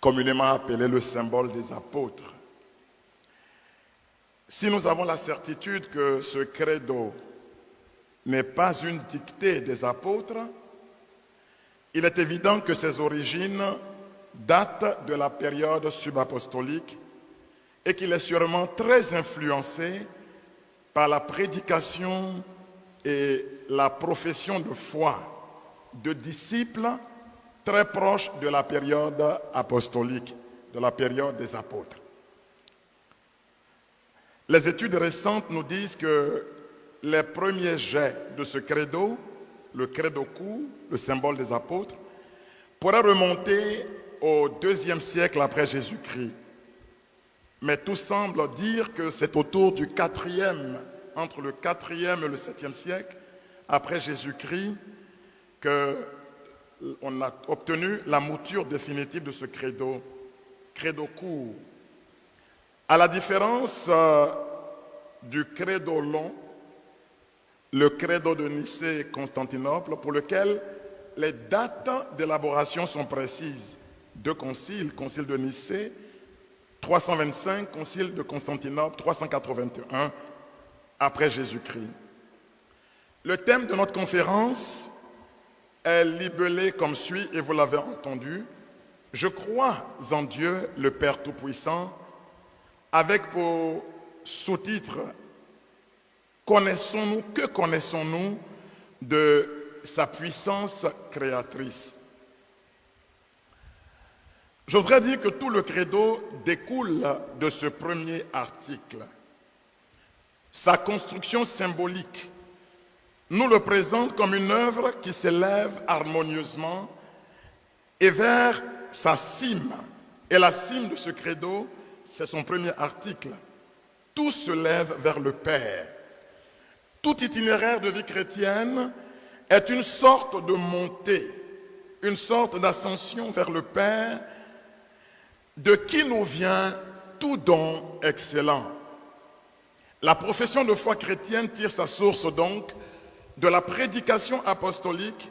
communément appelé le symbole des apôtres. Si nous avons la certitude que ce credo n'est pas une dictée des apôtres, il est évident que ses origines datent de la période subapostolique et qu'il est sûrement très influencé par la prédication et la profession de foi de disciples très proches de la période apostolique, de la période des apôtres. Les études récentes nous disent que les premiers jets de ce credo, le credo court, le symbole des apôtres, pourraient remonter au IIe siècle après Jésus-Christ. Mais tout semble dire que c'est autour du entre le IVe et le 7e siècle après Jésus-Christ qu'on a obtenu la mouture définitive de ce credo court. À la différence du credo long, le credo de Nicée et Constantinople, pour lequel les dates d'élaboration sont précises. 2 conciles, concile de Nicée, 325, concile de Constantinople, 381, après Jésus-Christ. Le thème de notre conférence est libellé comme suit, et vous l'avez entendu. Je crois en Dieu, le Père Tout-Puissant, avec pour sous-titre que connaissons-nous de sa puissance créatrice? Je voudrais dire que tout le credo découle de ce premier article. Sa construction symbolique nous le présente comme une œuvre qui s'élève harmonieusement et vers sa cime. Et la cime de ce credo, c'est son premier article. Tout se lève vers le Père. Tout itinéraire de vie chrétienne est une sorte de montée, une sorte d'ascension vers le Père, de qui nous vient tout don excellent. La profession de foi chrétienne tire sa source donc de la prédication apostolique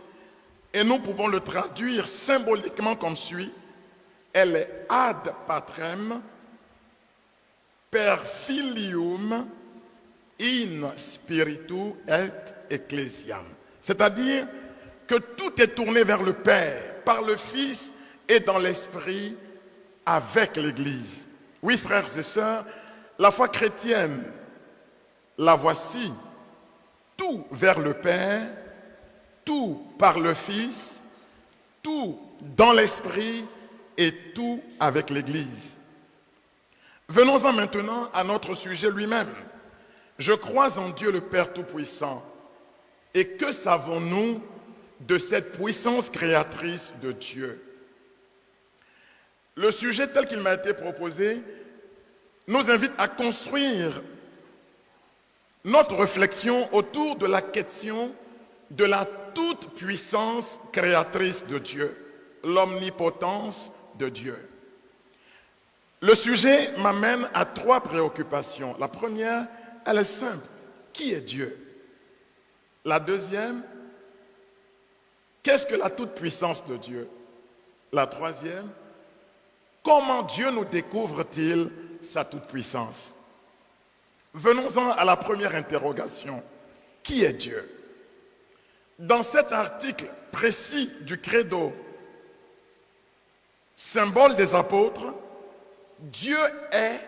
et nous pouvons le traduire symboliquement comme suit. Elle est ad patrem per filium in spiritu et ecclesiam. C'est-à-dire que tout est tourné vers le Père, par le Fils et dans l'Esprit avec l'Église. Oui, frères et sœurs, la foi chrétienne, la voici, tout vers le Père, tout par le Fils, tout dans l'Esprit et tout avec l'Église. Venons-en maintenant à notre sujet lui-même. Je crois en Dieu le Père Tout-Puissant. Et que savons-nous de cette puissance créatrice de Dieu? Le sujet tel qu'il m'a été proposé nous invite à construire notre réflexion autour de la question de la toute-puissance créatrice de Dieu, l'omnipotence de Dieu. Le sujet m'amène à 3 préoccupations. La première, elle est simple. Qui est Dieu? La deuxième, qu'est-ce que la toute-puissance de Dieu? La troisième, comment Dieu nous découvre-t-il sa toute-puissance? Venons-en à la première interrogation. Qui est Dieu? Dans cet article précis du credo, symbole des apôtres, Dieu est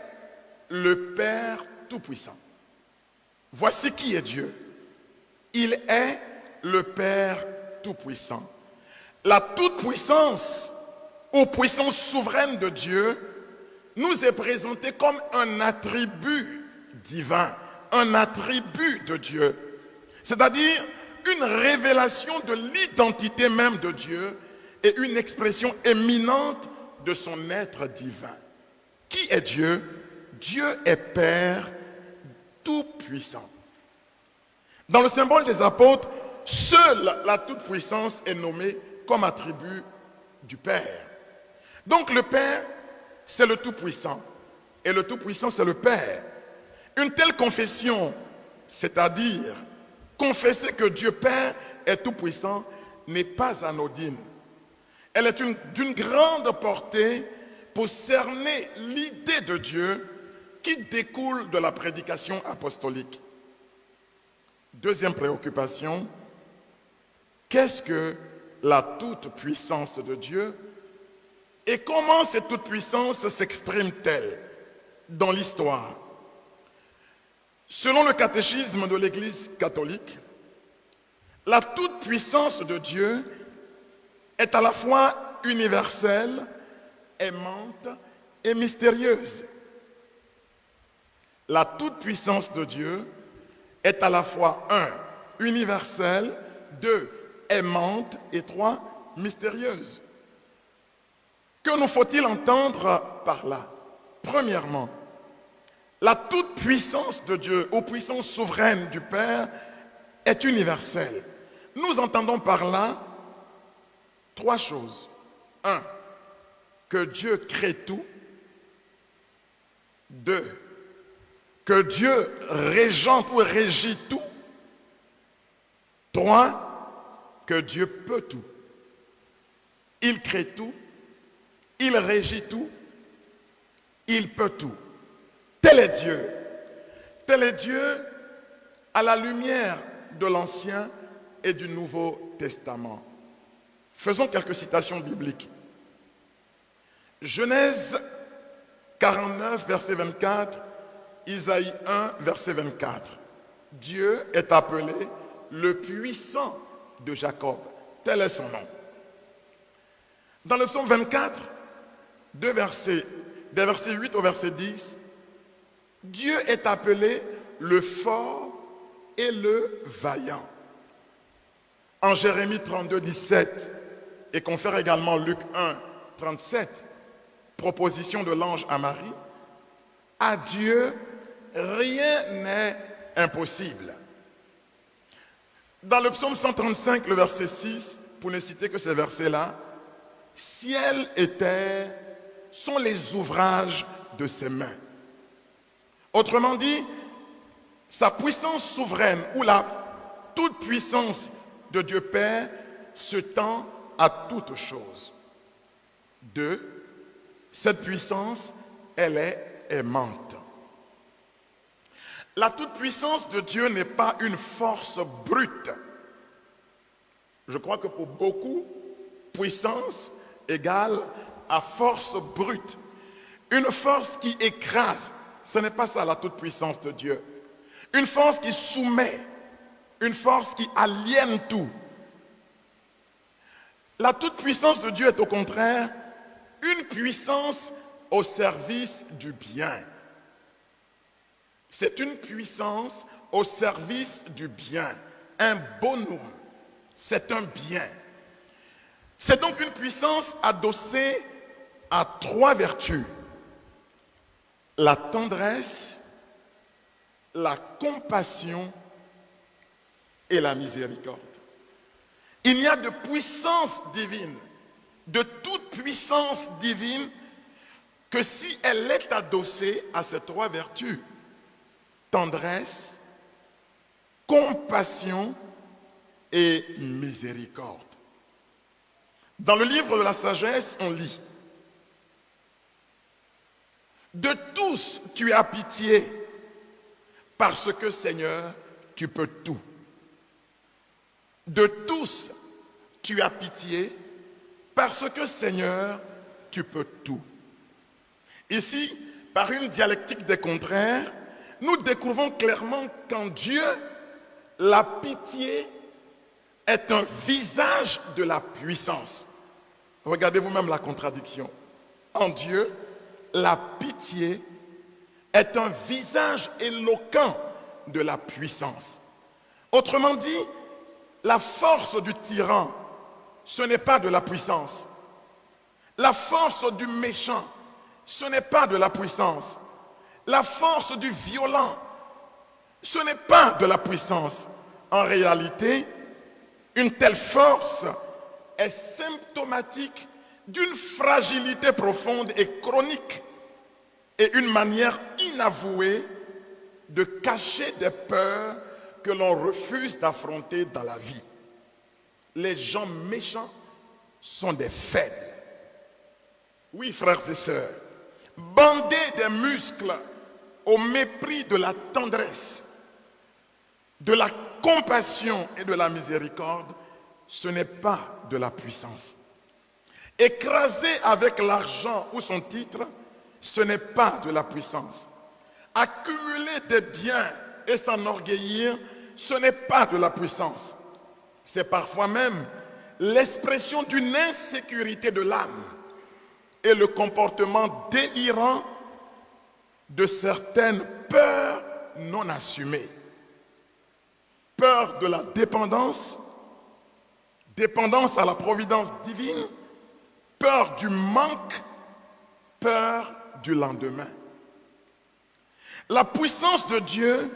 le Père Tout-Puissant. Voici qui est Dieu. Il est le Père Tout-Puissant. La toute-puissance ou puissance souveraine de Dieu nous est présentée comme un attribut divin, un attribut de Dieu. C'est-à-dire une révélation de l'identité même de Dieu et une expression éminente de son être divin. Qui est Dieu? Dieu est Père Tout-Puissant. Dans le symbole des apôtres, seule la toute-puissance est nommée comme attribut du Père. Donc le Père, c'est le Tout-Puissant. Et le Tout-Puissant, c'est le Père. Une telle confession, c'est-à-dire confesser que Dieu Père est Tout-Puissant, n'est pas anodine. Elle est d'une grande portée pour cerner l'idée de Dieu qui découle de la prédication apostolique. Deuxième préoccupation, qu'est-ce que la toute-puissance de Dieu et comment cette toute-puissance s'exprime-t-elle dans l'histoire? Selon le catéchisme de l'Église catholique, la toute-puissance de Dieu est à la fois universelle, aimante et mystérieuse. La toute-puissance de Dieu est à la fois 1, universelle, 2, aimante et 3, mystérieuse. Que nous faut-il entendre par là? Premièrement, la toute-puissance de Dieu, ou puissance souveraine du Père, est universelle. Nous entendons par là 3 choses. 1, que Dieu crée tout. 2, que Dieu régente ou régit tout. 3, que Dieu peut tout. Il crée tout, il régit tout, il peut tout. Tel est Dieu. Tel est Dieu à la lumière de l'Ancien et du Nouveau Testament. Faisons quelques citations bibliques. Genèse 49, verset 24, Isaïe 1, verset 24. Dieu est appelé le puissant de Jacob. Tel est son nom. Dans le psaume 24, des versets 8 au verset 10, Dieu est appelé le fort et le vaillant. En Jérémie 32, 17, et confère également Luc 1, 37, proposition de l'ange à Marie, à Dieu, rien n'est impossible. Dans le psaume 135, le verset 6, pour ne citer que ces versets-là, ciel et terre sont les ouvrages de ses mains. Autrement dit, sa puissance souveraine ou la toute-puissance de Dieu Père se tend à toute chose. 2, cette puissance, elle est aimante. La toute-puissance de Dieu n'est pas une force brute. Je crois que pour beaucoup, puissance égale à force brute. Une force qui écrase, ce n'est pas ça la toute-puissance de Dieu. Une force qui soumet, une force qui aliène tout. La toute-puissance de Dieu est au contraire une puissance au service du bien. C'est une puissance au service du bien. Un bonum, c'est un bien. C'est donc une puissance adossée à 3 vertus. La tendresse, la compassion et la miséricorde. Il y a de puissance divine, de toute puissance divine, que si elle est adossée à ces 3 vertus, tendresse, compassion et miséricorde. Dans le livre de la sagesse, on lit: de tous tu as pitié, parce que Seigneur, tu peux tout. De tous tu as pitié, parce que Seigneur, tu peux tout. Ici, par une dialectique des contraires, nous découvrons clairement qu'en Dieu, la pitié est un visage de la puissance. Regardez vous-même la contradiction. En Dieu, la pitié est un visage éloquent de la puissance. Autrement dit, la force du tyran, ce n'est pas de la puissance. La force du méchant, ce n'est pas de la puissance. La force du violent, ce n'est pas de la puissance. En réalité, une telle force est symptomatique d'une fragilité profonde et chronique et une manière inavouée de cacher des peurs que l'on refuse d'affronter dans la vie. Les gens méchants sont des faibles. Oui, frères et sœurs, bander des muscles au mépris de la tendresse, de la compassion et de la miséricorde, ce n'est pas de la puissance. Écraser avec l'argent ou son titre, ce n'est pas de la puissance. Accumuler des biens et s'enorgueillir, ce n'est pas de la puissance. C'est parfois même l'expression d'une insécurité de l'âme et le comportement délirant de certaines peurs non assumées. Peur de la dépendance, dépendance à la providence divine, peur du manque, peur du lendemain. La puissance de Dieu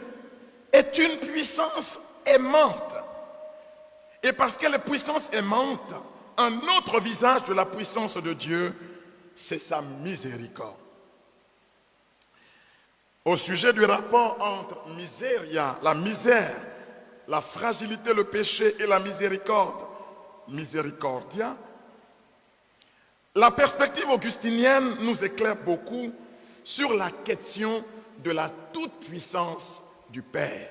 est une puissance aimante. Et parce qu'elle est puissance aimante, un autre visage de la puissance de Dieu, c'est sa miséricorde. Au sujet du rapport entre miseria, la misère, la fragilité, le péché et la miséricorde, misericordia, la perspective augustinienne nous éclaire beaucoup sur la question de la toute-puissance du Père,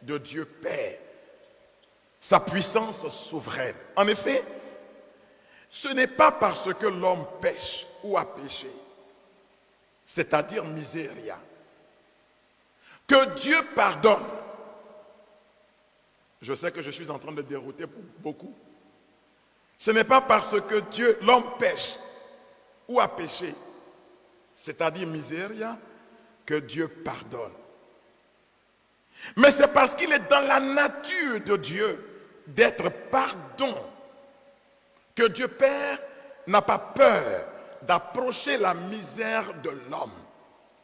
de Dieu Père, sa puissance souveraine. En effet, ce n'est pas parce que l'homme pêche ou a péché, c'est-à-dire miséria, que Dieu pardonne. Je sais que je suis en train de dérouter beaucoup. Ce n'est pas parce que l'homme pêche ou a péché, c'est-à-dire miséria, que Dieu pardonne. Mais c'est parce qu'il est dans la nature de Dieu d'être pardon que Dieu Père n'a pas peur d'approcher la misère de l'homme,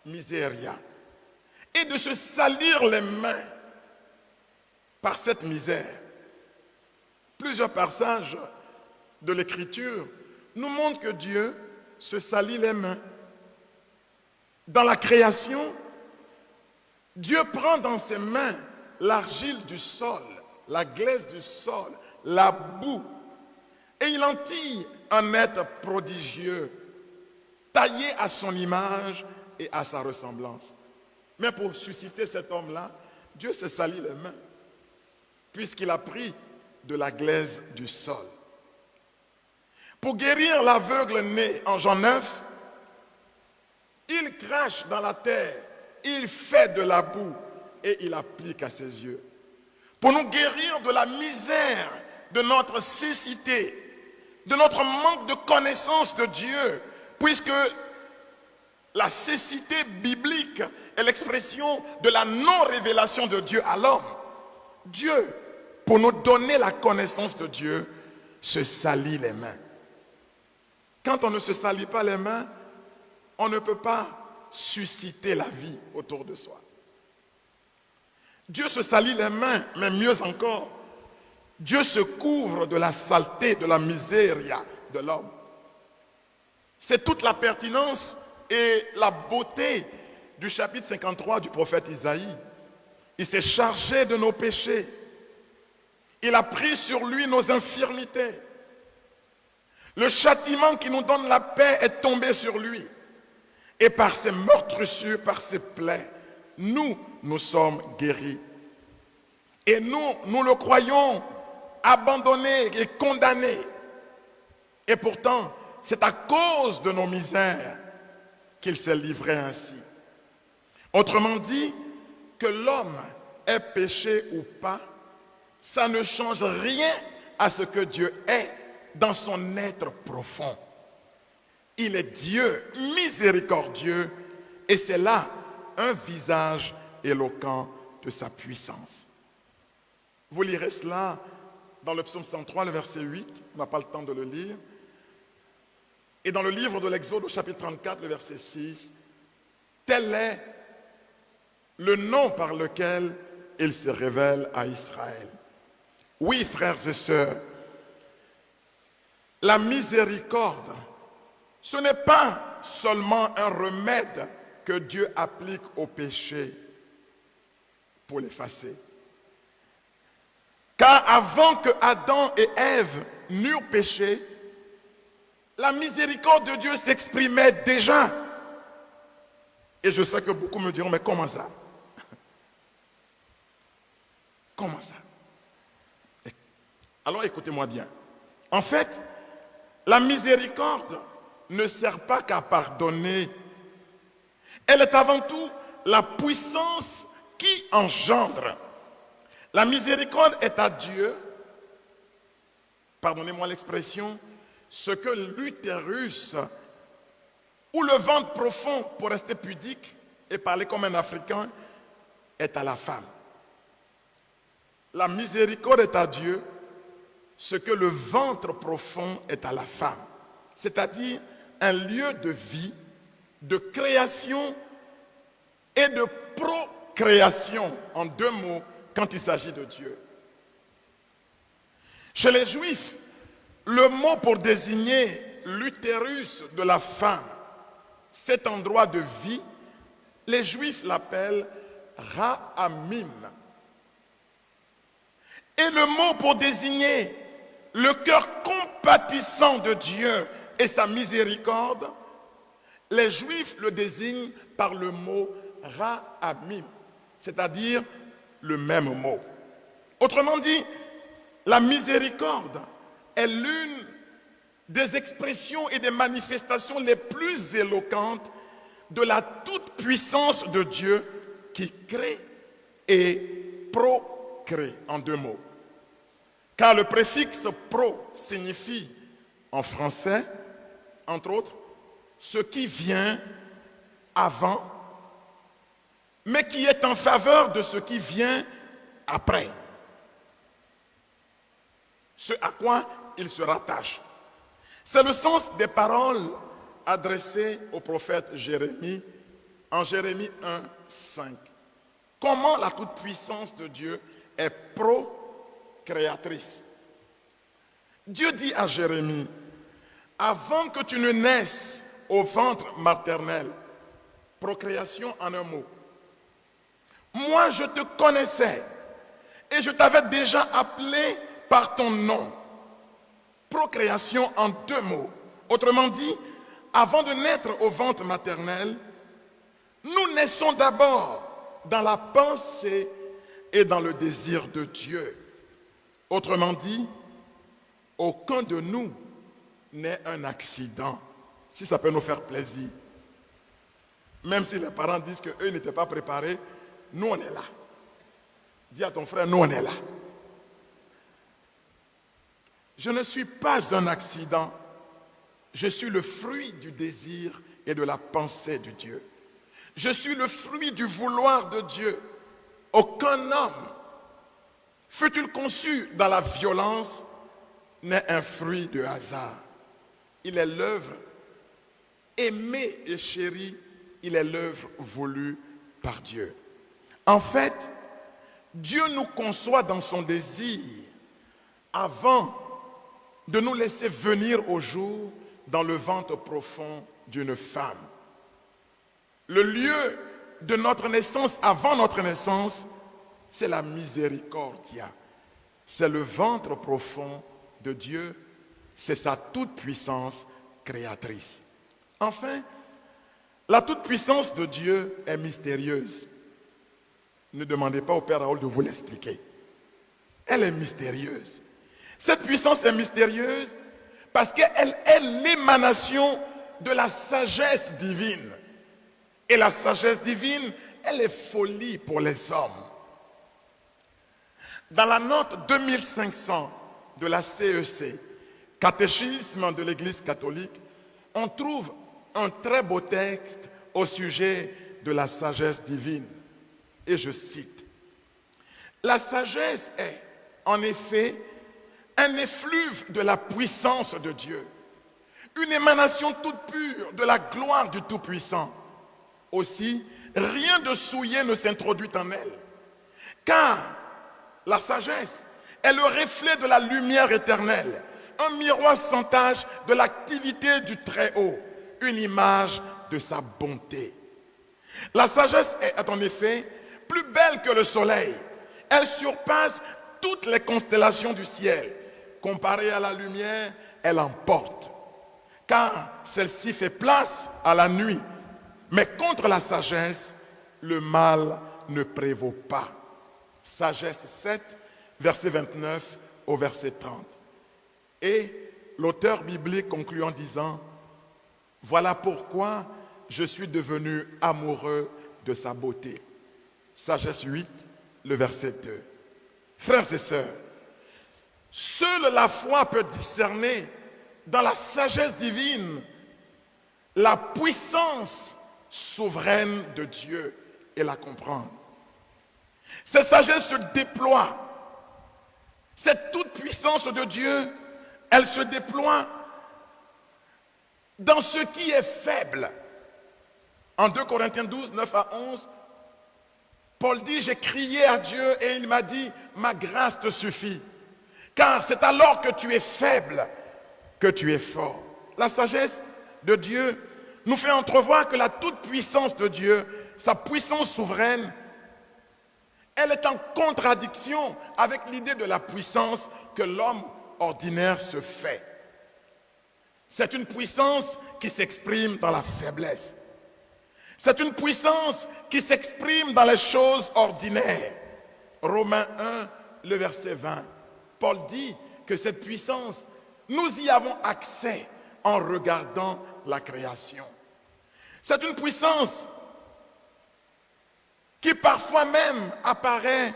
miséria, et de se salir les mains par cette misère. Plusieurs passages de l'Écriture nous montrent que Dieu se salit les mains. Dans la création, Dieu prend dans ses mains l'argile du sol, la glaise du sol, la boue, et il en tire un être prodigieux, taillé à son image et à sa ressemblance. Mais pour susciter cet homme-là, Dieu se salit les mains, puisqu'il a pris de la glaise du sol. Pour guérir l'aveugle né en Jean 9, il crache dans la terre, il fait de la boue et il applique à ses yeux. Pour nous guérir de la misère, de notre cécité, de notre manque de connaissance de Dieu, puisque la cécité biblique est l'expression de la non-révélation de Dieu à l'homme. Dieu, pour nous donner la connaissance de Dieu, se salit les mains. Quand on ne se salit pas les mains, on ne peut pas susciter la vie autour de soi. Dieu se salit les mains, mais mieux encore, Dieu se couvre de la saleté, de la miséria de l'homme. C'est toute la pertinence et la beauté du chapitre 53 du prophète Isaïe. Il s'est chargé de nos péchés. Il a pris sur lui nos infirmités. Le châtiment qui nous donne la paix est tombé sur lui. Et par ses meurtrissures, par ses plaies, nous sommes guéris. Et nous le croyons abandonné et condamné. Et pourtant, c'est à cause de nos misères qu'il s'est livré ainsi. Autrement dit, que l'homme ait péché ou pas, ça ne change rien à ce que Dieu est dans son être profond. Il est Dieu miséricordieux et c'est là un visage éloquent de sa puissance. Vous lirez cela dans le psaume 103, le verset 8, on n'a pas le temps de le lire. Et dans le livre de l'Exode au chapitre 34, le verset 6, tel est le nom par lequel il se révèle à Israël. Oui, frères et sœurs, la miséricorde, ce n'est pas seulement un remède que Dieu applique au péché pour l'effacer. Car avant que Adam et Ève n'eurent péché, la miséricorde de Dieu s'exprimait déjà. Et je sais que beaucoup me diront, mais comment ça? Comment ça? Alors écoutez-moi bien. En fait, la miséricorde ne sert pas qu'à pardonner. Elle est avant tout la puissance qui engendre. La miséricorde est à Dieu, pardonnez-moi l'expression, ce que l'utérus ou le ventre profond, pour rester pudique et parler comme un Africain, est à la femme. La miséricorde est à Dieu, ce que le ventre profond est à la femme. C'est-à-dire un lieu de vie, de création et de procréation, en deux mots, quand il s'agit de Dieu. Chez les Juifs, le mot pour désigner l'utérus de la femme, cet endroit de vie, les Juifs l'appellent Rahamim. Et le mot pour désigner le cœur compatissant de Dieu et sa miséricorde, les Juifs le désignent par le mot Rahamim, c'est-à-dire le même mot. Autrement dit, la miséricorde est l'une des expressions et des manifestations les plus éloquentes de la toute-puissance de Dieu qui crée et procrée, en deux mots. Car le préfixe pro signifie en français, entre autres, ce qui vient avant, mais qui est en faveur de ce qui vient après. Ce à quoi il se rattache. C'est le sens des paroles adressées au prophète Jérémie en Jérémie 1, 5. Comment la toute-puissance de Dieu est procréatrice. Dieu dit à Jérémie, avant que tu ne naisses au ventre maternel, procréation en un mot, moi je te connaissais et je t'avais déjà appelé par ton nom. Procréation en deux mots. Autrement dit, avant de naître au ventre maternel, nous naissons d'abord dans la pensée et dans le désir de Dieu. Autrement dit, aucun de nous n'est un accident, si ça peut nous faire plaisir. Même si les parents disent qu'eux n'étaient pas préparés, nous on est là. Dis à ton frère, nous on est là. Je ne suis pas un accident. Je suis le fruit du désir et de la pensée de Dieu. Je suis le fruit du vouloir de Dieu. Aucun homme, fut-il conçu dans la violence, n'est un fruit de hasard. Il est l'œuvre aimée et chérie, il est l'œuvre voulue par Dieu. En fait, Dieu nous conçoit dans son désir avant de nous laisser venir au jour dans le ventre profond d'une femme. Le lieu de notre naissance, avant notre naissance, c'est la miséricordia. C'est le ventre profond de Dieu, c'est sa toute-puissance créatrice. Enfin, la toute-puissance de Dieu est mystérieuse. Ne demandez pas au Père Raoul de vous l'expliquer. Elle est mystérieuse. Cette puissance est mystérieuse parce qu'elle est l'émanation de la sagesse divine. Et la sagesse divine, elle est folie pour les hommes. Dans la note 2500 de la CEC, Catéchisme de l'Église catholique, on trouve un très beau texte au sujet de la sagesse divine. Et je cite, « La sagesse est, en effet, un effluve de la puissance de Dieu, une émanation toute pure de la gloire du Tout-Puissant. Aussi, rien de souillé ne s'introduit en elle, car la sagesse est le reflet de la lumière éternelle, un miroir sans tache de l'activité du Très-Haut, une image de sa bonté. La sagesse est en effet plus belle que le soleil. Elle surpasse toutes les constellations du ciel. Comparée à la lumière, elle emporte. car celle-ci fait place à la nuit. Mais contre la sagesse, le mal ne prévaut pas. Sagesse 7, verset 29 au verset 30. Et l'auteur biblique conclut en disant, voilà pourquoi je suis devenu amoureux de sa beauté. Sagesse 8, le verset 2. Frères et sœurs, seule la foi peut discerner dans la sagesse divine la puissance souveraine de Dieu et la comprendre. Cette sagesse se déploie. Cette toute puissance de Dieu, elle se déploie dans ce qui est faible. En 2 Corinthiens 12, 9 à 11, Paul dit, j'ai crié à Dieu et il m'a dit, ma grâce te suffit. Car c'est alors que tu es faible que tu es fort. La sagesse de Dieu nous fait entrevoir que la toute-puissance de Dieu, sa puissance souveraine, elle est en contradiction avec l'idée de la puissance que l'homme ordinaire se fait. C'est une puissance qui s'exprime dans la faiblesse. C'est une puissance qui s'exprime dans les choses ordinaires. Romains 1, le verset 20. Paul dit que cette puissance, nous y avons accès en regardant la création. C'est une puissance qui parfois même apparaît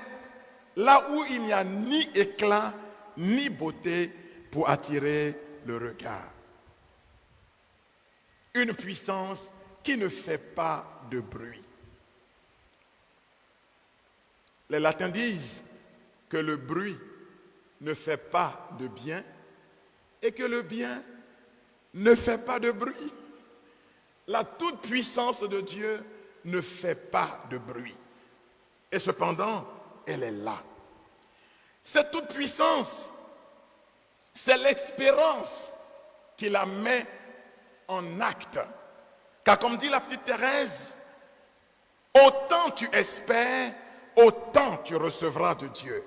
là où il n'y a ni éclat ni beauté pour attirer le regard. Une puissance qui ne fait pas de bruit. Les latins disent que le bruit ne fait pas de bien et que le bien ne fait pas de bruit. La toute-puissance de Dieu ne fait pas de bruit. Et cependant, elle est là. Cette toute-puissance, c'est l'expérience qui la met en acte. Car comme dit la petite Thérèse, autant tu espères, autant tu recevras de Dieu.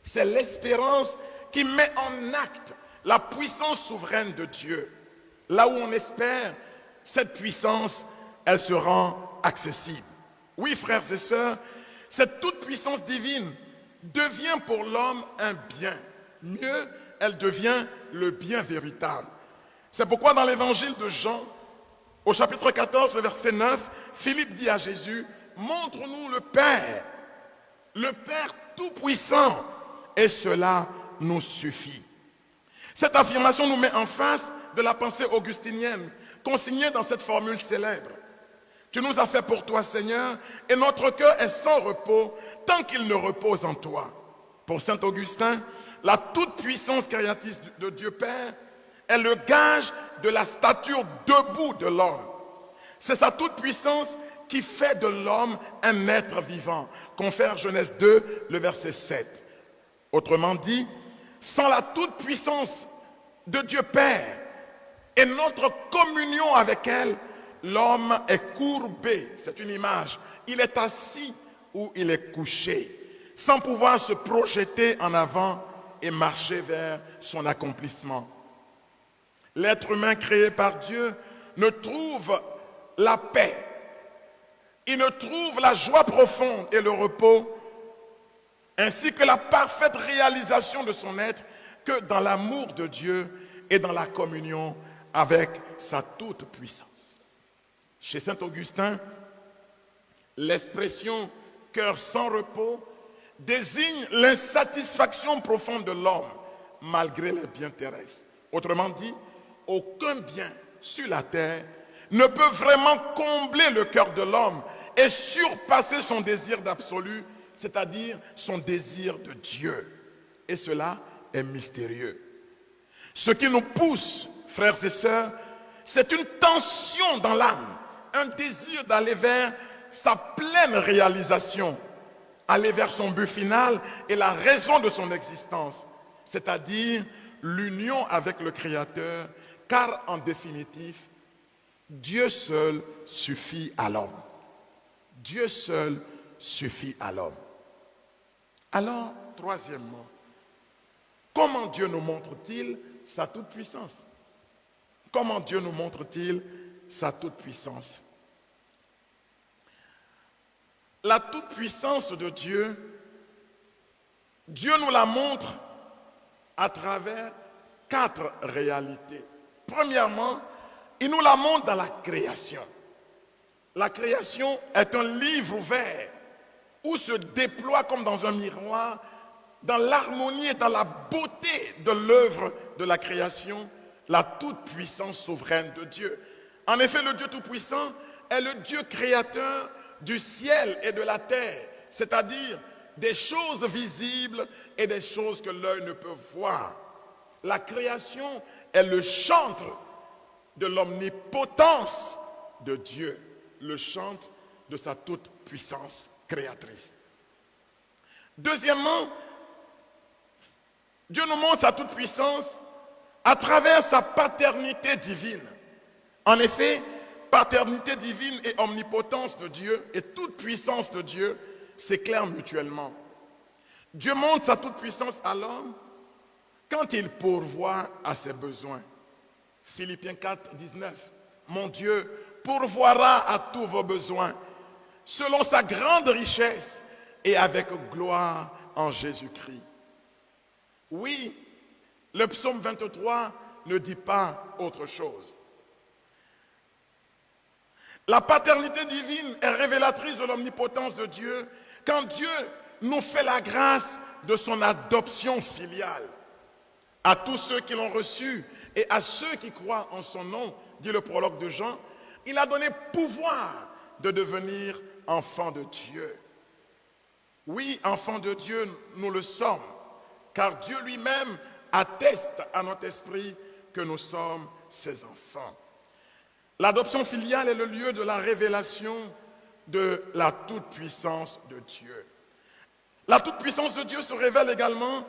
C'est l'espérance qui met en acte la puissance souveraine de Dieu. Là où on espère, cette puissance, elle se rend accessible. Oui, frères et sœurs, cette toute-puissance divine devient pour l'homme un bien. Mieux, elle devient le bien véritable. C'est pourquoi dans l'évangile de Jean, au chapitre 14, verset 9, Philippe dit à Jésus, montre-nous le Père tout-puissant, et cela nous suffit. Cette affirmation nous met en face de la pensée augustinienne, consignée dans cette formule célèbre. Tu nous as fait pour toi, Seigneur, et notre cœur est sans repos tant qu'il ne repose en toi. Pour saint Augustin, la toute-puissance créatrice de Dieu Père est le gage de la stature debout de l'homme. C'est sa toute-puissance qui fait de l'homme un être vivant. Confère Genèse 2, le verset 7. Autrement dit, sans la toute-puissance de Dieu Père et notre communion avec elle, l'homme est courbé. C'est une image. Il est assis ou il est couché, sans pouvoir se projeter en avant et marcher vers son accomplissement. L'être humain créé par Dieu ne trouve la paix, il ne trouve la joie profonde et le repos, ainsi que la parfaite réalisation de son être, que dans l'amour de Dieu et dans la communion avec sa toute-puissance. Chez saint Augustin, l'expression « cœur sans repos » désigne l'insatisfaction profonde de l'homme malgré les biens terrestres. Autrement dit, aucun bien sur la terre ne peut vraiment combler le cœur de l'homme et surpasser son désir d'absolu, c'est-à-dire son désir de Dieu. Et cela est mystérieux. Ce qui nous pousse, frères et sœurs, c'est une tension dans l'âme, un désir d'aller vers sa pleine réalisation, aller vers son but final et la raison de son existence, c'est-à-dire l'union avec le Créateur, car en définitive, Dieu seul suffit à l'homme. Dieu seul suffit à l'homme. Alors, troisièmement, comment Dieu nous montre-t-il sa toute-puissance? Comment Dieu nous montre-t-il sa toute-puissance? La toute-puissance de Dieu, Dieu nous la montre à travers 4 réalités. Premièrement, il nous la montre dans la création. La création est un livre ouvert où se déploie comme dans un miroir, dans l'harmonie et dans la beauté de l'œuvre de la création, la toute-puissance souveraine de Dieu. En effet, le Dieu tout-puissant est le Dieu créateur du ciel et de la terre, c'est-à-dire des choses visibles et des choses que l'œil ne peut voir. La création est le chantre de l'omnipotence de Dieu, le chantre de sa toute-puissance créatrice. Deuxièmement, Dieu nous montre sa toute-puissance à travers sa paternité divine. En effet, paternité divine et omnipotence de Dieu et toute puissance de Dieu s'éclairent mutuellement. Dieu montre sa toute-puissance à l'homme quand il pourvoit à ses besoins. Philippiens 4, 19. Mon Dieu pourvoira à tous vos besoins selon sa grande richesse et avec gloire en Jésus-Christ. Oui, le psaume 23 ne dit pas autre chose. La paternité divine est révélatrice de l'omnipotence de Dieu quand Dieu nous fait la grâce de son adoption filiale. À tous ceux qui l'ont reçu et à ceux qui croient en son nom, dit le prologue de Jean, il a donné pouvoir de devenir enfants de Dieu. Oui, enfants de Dieu, nous le sommes, car Dieu lui-même atteste à notre esprit que nous sommes ses enfants. L'adoption filiale est le lieu de la révélation de la toute-puissance de Dieu. La toute-puissance de Dieu se révèle également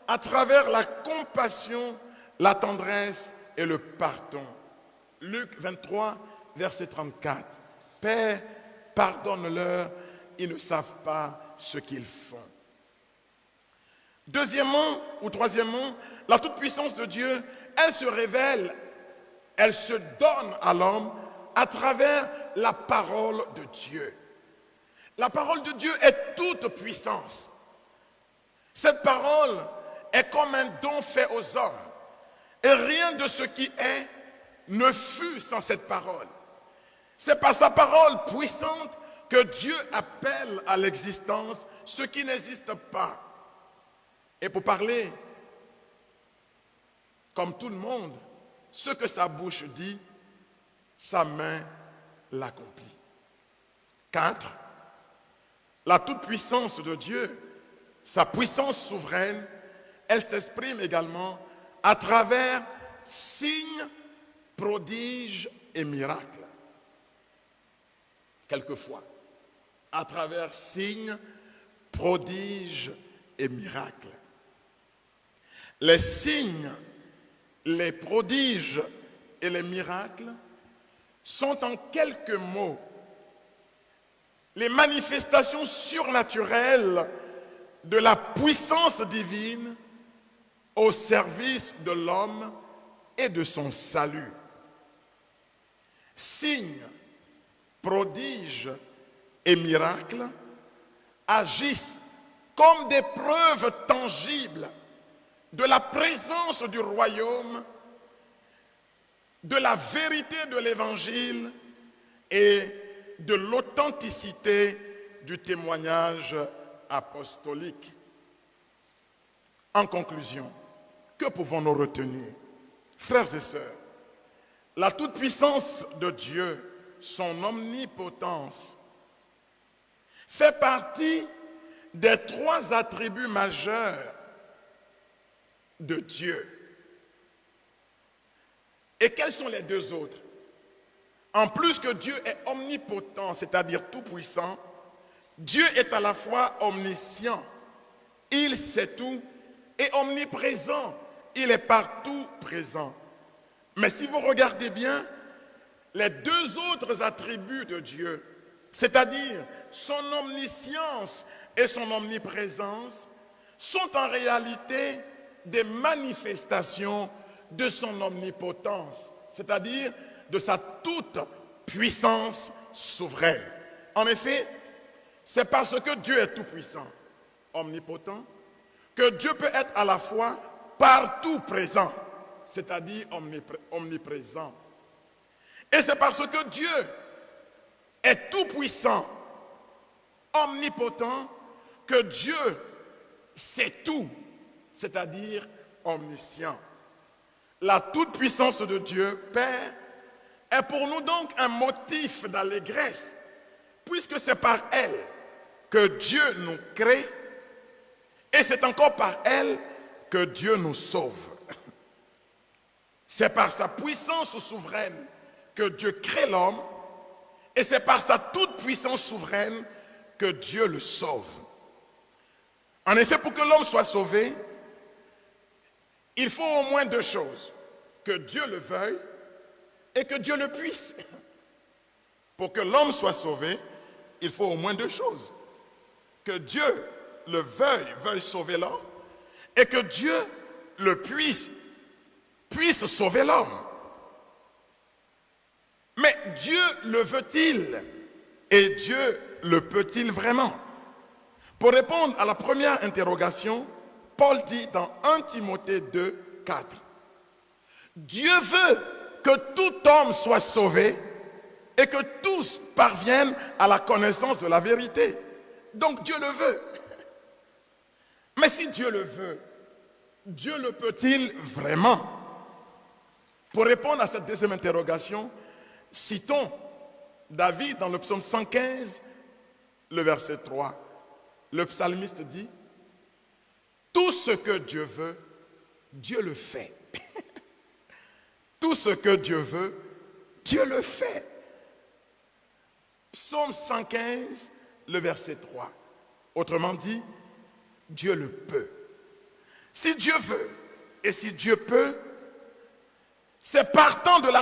à travers la compassion, la tendresse et le pardon. Luc 23, verset 34. Père, pardonne-leur, ils ne savent pas ce qu'ils font. Deuxièmement ou troisièmement, la toute-puissance de Dieu, elle se révèle, elle se donne à l'homme à travers la parole de Dieu. La parole de Dieu est toute puissance. Cette parole est comme un don fait aux hommes. Et rien de ce qui est ne fut sans cette parole. C'est par sa parole puissante que Dieu appelle à l'existence ce qui n'existe pas. Et pour parler comme tout le monde, ce que sa bouche dit, sa main l'accomplit. 4. La toute-puissance de Dieu, sa puissance souveraine, elle s'exprime également à travers signes, prodiges et miracles. Quelquefois, à travers signes, prodiges et miracles. Les signes, les prodiges et les miracles sont en quelques mots les manifestations surnaturelles de la puissance divine au service de l'homme et de son salut. Signes, prodiges et miracles agissent comme des preuves tangibles de la présence du royaume, de la vérité de l'évangile et de l'authenticité du témoignage apostolique. En conclusion, que pouvons-nous retenir? Frères et sœurs, la toute-puissance de Dieu, son omnipotence, fait partie des 3 attributs majeurs de Dieu. Et quels sont les 2 autres? En plus que Dieu est omnipotent, c'est-à-dire tout-puissant, Dieu est à la fois omniscient, il sait tout, et omniprésent, il est partout présent. Mais si vous regardez bien, les 2 autres attributs de Dieu, c'est-à-dire son omniscience et son omniprésence, sont en réalité des manifestations de son omnipotence. c'est-à-dire de sa toute puissance souveraine. En effet, c'est parce que Dieu est tout-puissant, omnipotent, que Dieu peut être à la fois partout présent, c'est-à-dire omniprésent. Et c'est parce que Dieu est tout-puissant, omnipotent, que Dieu sait tout, c'est-à-dire omniscient. La toute-puissance de Dieu, Père, est pour nous donc un motif d'allégresse, puisque c'est par elle que Dieu nous crée, et c'est encore par elle que Dieu nous sauve. C'est par sa puissance souveraine que Dieu crée l'homme, et c'est par sa toute-puissance souveraine que Dieu le sauve. En effet, pour que l'homme soit sauvé, il faut au moins deux choses: que Dieu le veuille et que Dieu le puisse. Pour que l'homme soit sauvé, il faut au moins deux choses: que Dieu le veuille sauver l'homme, et que Dieu le puisse sauver l'homme. Mais Dieu le veut-il et Dieu le peut-il vraiment? Pour répondre à la première interrogation, Paul dit dans 1 Timothée 2, 4, Dieu veut que tout homme soit sauvé et que tous parviennent à la connaissance de la vérité. Donc Dieu le veut. Mais si Dieu le veut, Dieu le peut-il vraiment? Pour répondre à cette deuxième interrogation, citons David dans le psaume 115, le verset 3. Le psalmiste dit, tout ce que Dieu veut, Dieu le fait. Tout ce que Dieu veut, Dieu le fait. Psaume 115, le verset 3. Autrement dit, Dieu le peut. Si Dieu veut et si Dieu peut, c'est partant de la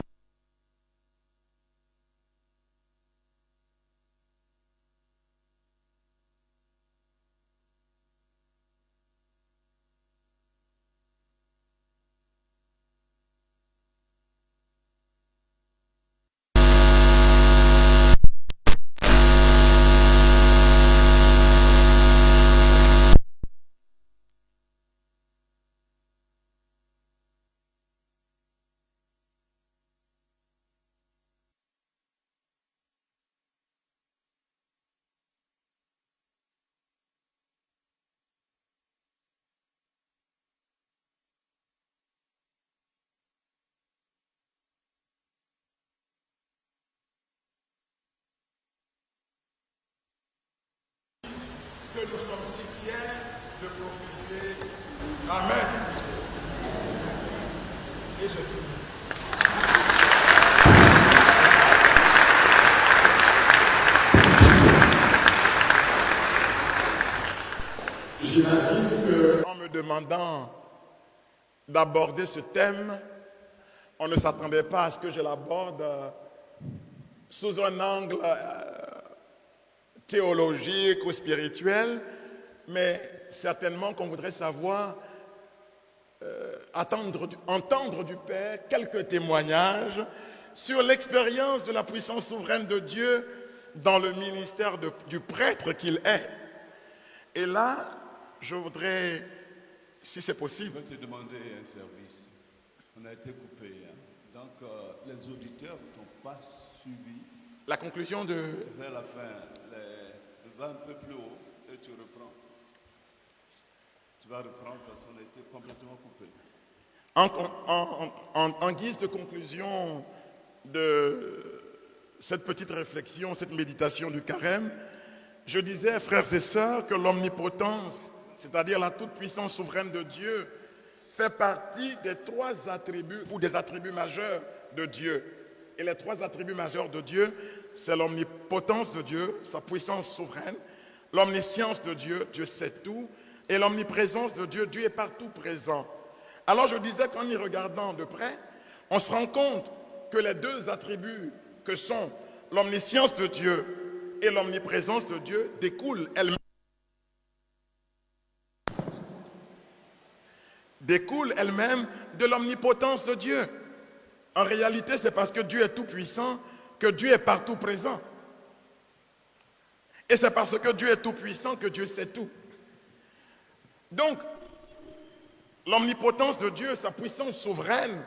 que nous sommes si fiers de professer. Amen. Et je finis. J'imagine qu'en me demandant d'aborder ce thème, on ne s'attendait pas à ce que je l'aborde sous un angle théologique ou spirituel, mais certainement qu'on voudrait savoir, entendre du Père quelques témoignages sur l'expérience de la puissance souveraine de Dieu dans le ministère du prêtre qu'il est. Et là, je voudrais, si c'est possible... Je vais te demander un service. On a été coupé. Hein. Donc, les auditeurs n'ont pas suivi. La conclusion de... Vers la fin, va un peu plus haut et tu reprends. Tu vas reprendre parce qu'on a été complètement coupé. En guise de conclusion de cette petite réflexion, cette méditation du carême, je disais, frères et sœurs, que l'omnipotence, c'est-à-dire la toute-puissance souveraine de Dieu, fait partie des trois attributs ou des attributs majeurs de Dieu. Et les trois attributs majeurs de Dieu, c'est l'omnipotence de Dieu, sa puissance souveraine, l'omniscience de Dieu, Dieu sait tout, et l'omniprésence de Dieu, Dieu est partout présent. Alors je disais qu'en y regardant de près, on se rend compte que les deux attributs que sont l'omniscience de Dieu et l'omniprésence de Dieu découlent elles-mêmes de l'omnipotence de Dieu. En réalité, c'est parce que Dieu est tout puissant que Dieu est partout présent. Et c'est parce que Dieu est tout puissant que Dieu sait tout. Donc, l'omnipotence de Dieu, sa puissance souveraine,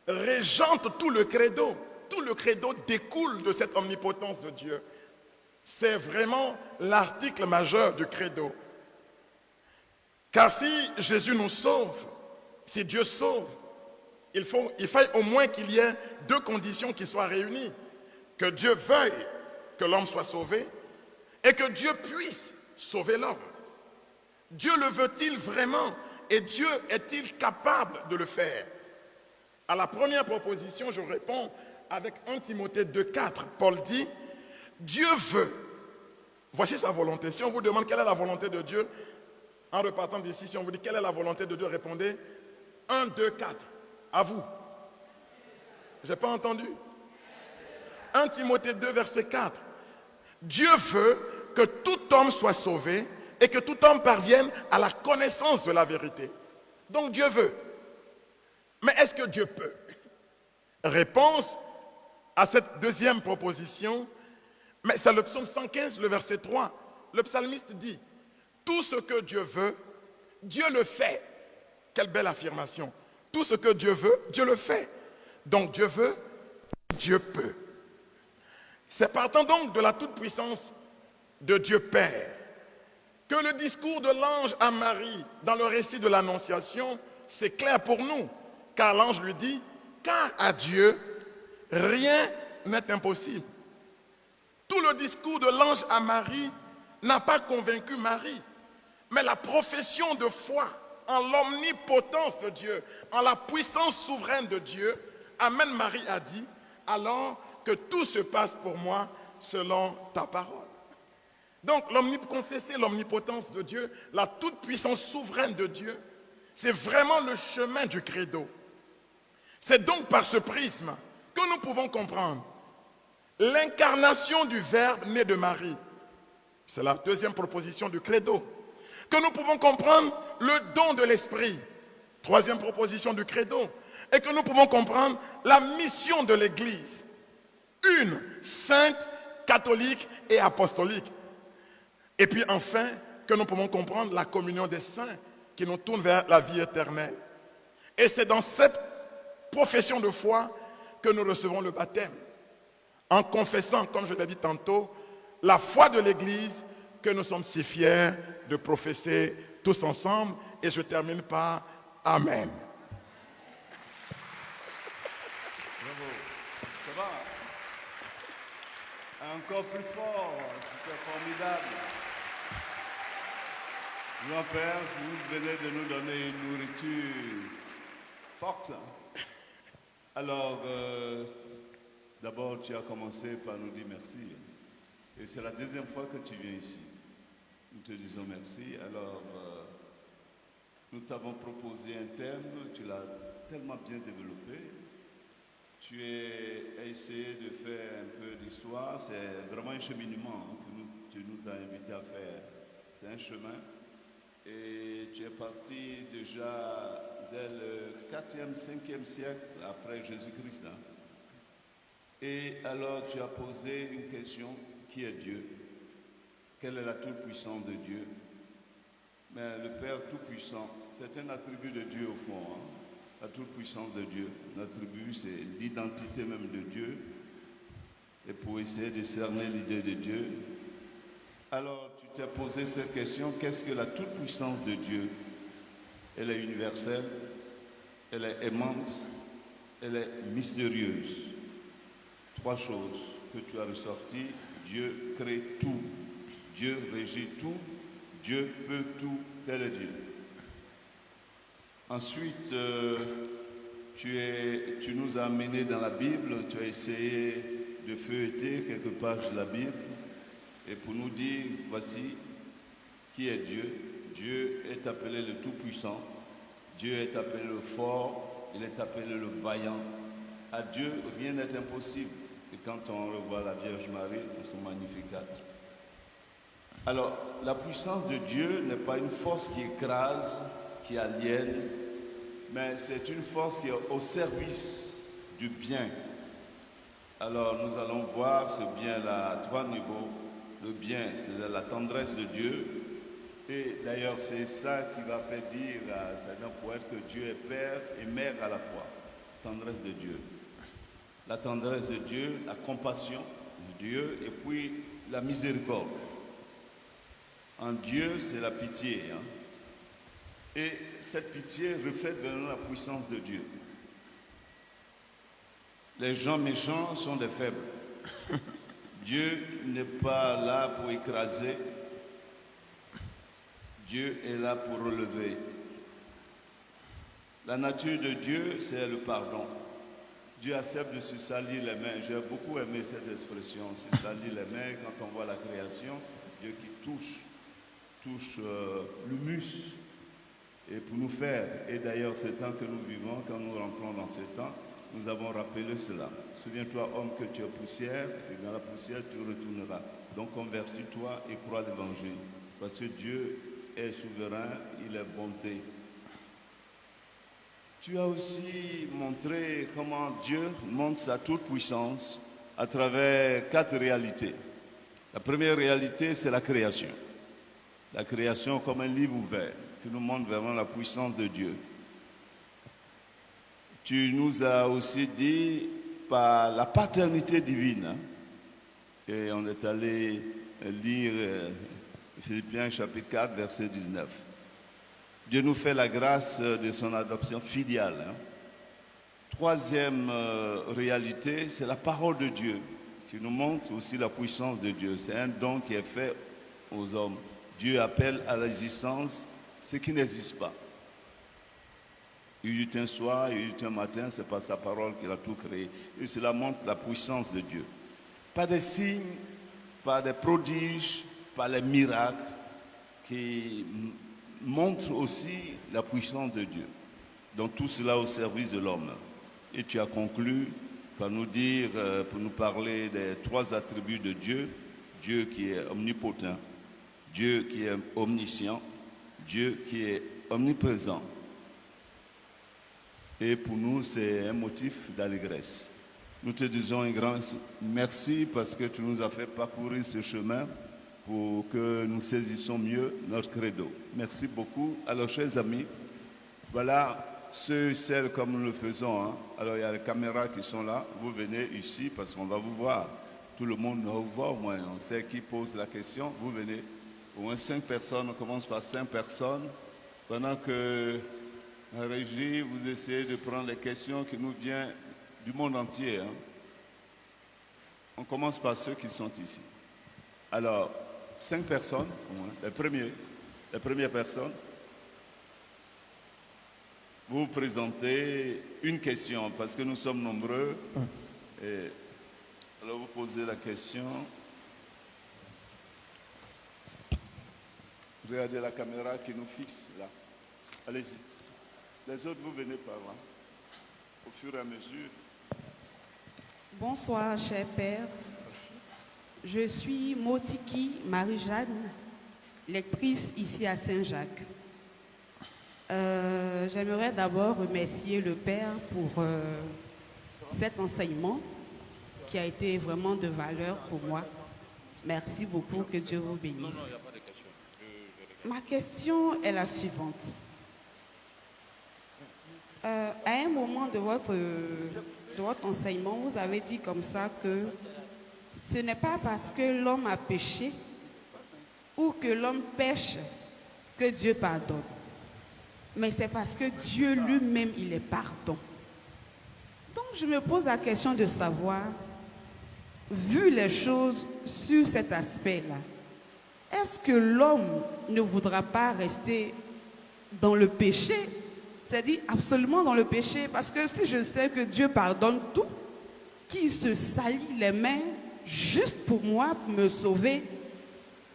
régente tout le credo. Tout le credo découle de cette omnipotence de Dieu. C'est vraiment l'article majeur du credo. Car si Jésus nous sauve, si Dieu sauve, il faut au moins qu'il y ait deux conditions qui soient réunies. Que Dieu veuille que l'homme soit sauvé et que Dieu puisse sauver l'homme. Dieu le veut-il vraiment et Dieu est-il capable de le faire? À la première proposition, je réponds avec 1 Timothée 2,4. Paul dit, Dieu veut. Voici sa volonté. Si on vous demande quelle est la volonté de Dieu, en repartant d'ici, si on vous dit quelle est la volonté de Dieu, répondez 1, 2, 4. À vous. Je n'ai pas entendu. 1 Timothée 2, verset 4. Dieu veut que tout homme soit sauvé et que tout homme parvienne à la connaissance de la vérité. Donc Dieu veut. Mais est-ce que Dieu peut? Réponse à cette deuxième proposition, mais c'est le psaume 115, le verset 3. Le psalmiste dit, tout ce que Dieu veut, Dieu le fait. Quelle belle affirmation. Tout ce que Dieu veut, Dieu le fait. Donc Dieu veut, Dieu peut. C'est partant donc de la toute-puissance de Dieu Père que le discours de l'ange à Marie dans le récit de l'Annonciation, c'est clair pour nous. Car l'ange lui dit, car à Dieu, rien n'est impossible. Tout le discours de l'ange à Marie n'a pas convaincu Marie, mais la profession de foi en l'omnipotence de Dieu, en la puissance souveraine de Dieu, amène Marie à dire, alors que tout se passe pour moi selon ta parole. Donc, confesser l'omnipotence de Dieu, la toute-puissance souveraine de Dieu, c'est vraiment le chemin du credo. C'est donc par ce prisme que nous pouvons comprendre l'incarnation du Verbe né de Marie. C'est la deuxième proposition du credo. Que nous pouvons comprendre le don de l'Esprit. Troisième proposition du credo. Et que nous pouvons comprendre la mission de l'Église. Une, sainte, catholique et apostolique. Et puis enfin, que nous pouvons comprendre la communion des saints qui nous tourne vers la vie éternelle. Et c'est dans cette profession de foi que nous recevons le baptême. En confessant, comme je l'ai dit tantôt, la foi de l'Église que nous sommes si fiers de professer tous ensemble. Et je termine par Amen. Bravo. Ça va? Encore plus fort. C'était formidable. Grand-père, vous venez de nous donner une nourriture forte. Alors, d'abord, tu as commencé par nous dire merci. Et c'est la deuxième fois que tu viens ici. Nous te disons merci. Alors, nous t'avons proposé un thème, tu l'as tellement bien développé. Tu as essayé de faire un peu d'histoire. C'est vraiment un cheminement que tu nous as invités à faire. C'est un chemin. Et tu es parti déjà dès le 4e, 5e siècle après Jésus-Christ. Hein? Et alors tu as posé une question, qui est Dieu? Quelle est la toute-puissance de Dieu? Mais le Père tout-puissant, c'est un attribut de Dieu au fond. Hein? La toute-puissance de Dieu. L'attribut, c'est l'identité même de Dieu. Et pour essayer de cerner l'idée de Dieu, alors tu t'es posé cette question, qu'est-ce que la toute-puissance de Dieu? Elle est universelle, elle est aimante, elle est mystérieuse. Trois choses que tu as ressorties. Dieu crée tout, Dieu régit tout, Dieu peut tout, tel est Dieu. Ensuite, tu nous as amenés dans la Bible, tu as essayé de feuilleter quelques pages de la Bible et pour nous dire, voici qui est Dieu. Dieu est appelé le Tout-Puissant, Dieu est appelé le Fort, il est appelé le Vaillant. À Dieu, rien n'est impossible. Et quand on revoit la Vierge Marie, nous sommes magnificat. Alors, la puissance de Dieu n'est pas une force qui écrase, qui aliène, mais c'est une force qui est au service du bien. Alors nous allons voir ce bien-là à 3 niveaux. Le bien, c'est la tendresse de Dieu. Et d'ailleurs, c'est ça qui va faire dire à certains poètes que Dieu est Père et Mère à la fois. Tendresse de Dieu. La tendresse de Dieu, la compassion de Dieu et puis la miséricorde. En Dieu, c'est la pitié. Et cette pitié reflète vraiment la puissance de Dieu. Les gens méchants sont des faibles. Dieu n'est pas là pour écraser. Dieu est là pour relever. La nature de Dieu, c'est le pardon. Dieu accepte de se salir les mains. J'ai beaucoup aimé cette expression, se salir les mains quand on voit la création. Dieu qui touche l'humus et pour nous faire. Et d'ailleurs, ce temps que nous vivons, quand nous rentrons dans ce temps, nous avons rappelé cela. Souviens-toi, homme, que tu es poussière, et dans la poussière tu retourneras. Donc convertis-toi et crois l'évangile. Parce que Dieu est souverain, il est bonté. Tu as aussi montré comment Dieu montre sa toute-puissance à travers 4 réalités. La première réalité, c'est la création. La création comme un livre ouvert qui nous montre vraiment la puissance de Dieu. Tu nous as aussi dit par la paternité divine. Et on est allé lire Philippiens chapitre 4, verset 19. Dieu nous fait la grâce de son adoption filiale. Troisième réalité, c'est la parole de Dieu qui nous montre aussi la puissance de Dieu. C'est un don qui est fait aux hommes. Dieu appelle à l'existence ce qui n'existe pas. Il y eut un soir, il y eut un matin, c'est par sa parole qu'il a tout créé. Et cela montre la puissance de Dieu. Pas des signes, pas des prodiges, pas les miracles qui montrent aussi la puissance de Dieu. Donc tout cela au service de l'homme. Et tu as conclu par nous dire, pour nous parler des 3 attributs de Dieu. Dieu qui est omnipotent, Dieu qui est omniscient, Dieu qui est omniprésent. Et pour nous, c'est un motif d'allégresse. Nous te disons un grand merci parce que tu nous as fait parcourir ce chemin pour que nous saisissions mieux notre credo. Merci beaucoup. Alors, chers amis, voilà ceux et celles comme nous le faisons. Alors, il y a les caméras qui sont là. Vous venez ici parce qu'on va vous voir. Tout le monde va vous voir au moins. On sait qui pose la question. Vous venez. Au moins 5 personnes. On commence par 5 personnes. Pendant que la régie, vous essayez de prendre les questions qui nous viennent du monde entier. On commence par ceux qui sont ici. Alors, 5 personnes, les premières personnes. Vous présentez une question parce que nous sommes nombreux. Et alors, vous posez la question. Regardez la caméra qui nous fixe là. Allez-y. Les autres, vous venez par là, au fur et à mesure. Bonsoir, cher Père. Je suis Motiki Marie-Jeanne, lectrice ici à Saint-Jacques. J'aimerais d'abord remercier le Père pour cet enseignement qui a été vraiment de valeur pour moi. Merci beaucoup, que Dieu vous bénisse. Ma question est la suivante. À un moment de votre enseignement, vous avez dit comme ça que ce n'est pas parce que l'homme a péché ou que l'homme pêche que Dieu pardonne. Mais c'est parce que Dieu lui-même, il est pardon. Donc je me pose la question de savoir, vu les choses sur cet aspect-là, est-ce que l'homme ne voudra pas rester dans le péché? C'est-à-dire absolument dans le péché, parce que si je sais que Dieu pardonne tout, qui se salit les mains juste pour moi, pour me sauver,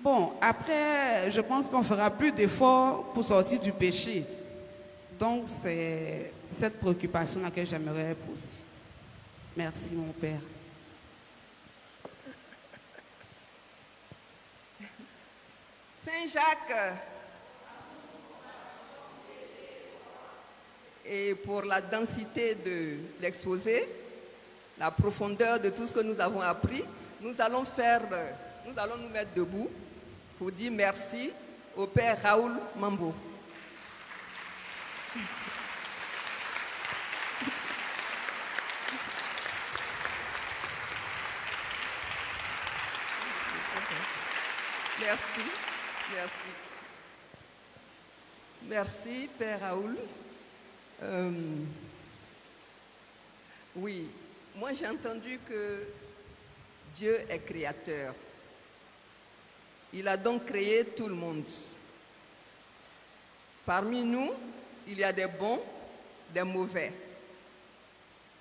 bon, après, je pense qu'on ne fera plus d'efforts pour sortir du péché. Donc, c'est cette préoccupation-là que j'aimerais poser. Merci, mon Père. Saint-Jacques, et pour la densité de l'exposé, la profondeur de tout ce que nous avons appris, nous allons nous mettre debout pour dire merci au Père Raoul Mambo. Merci, merci. Merci, Père Raoul. Oui, moi j'ai entendu que Dieu est créateur. Il a donc créé tout le monde. Parmi nous, il y a des bons, des mauvais.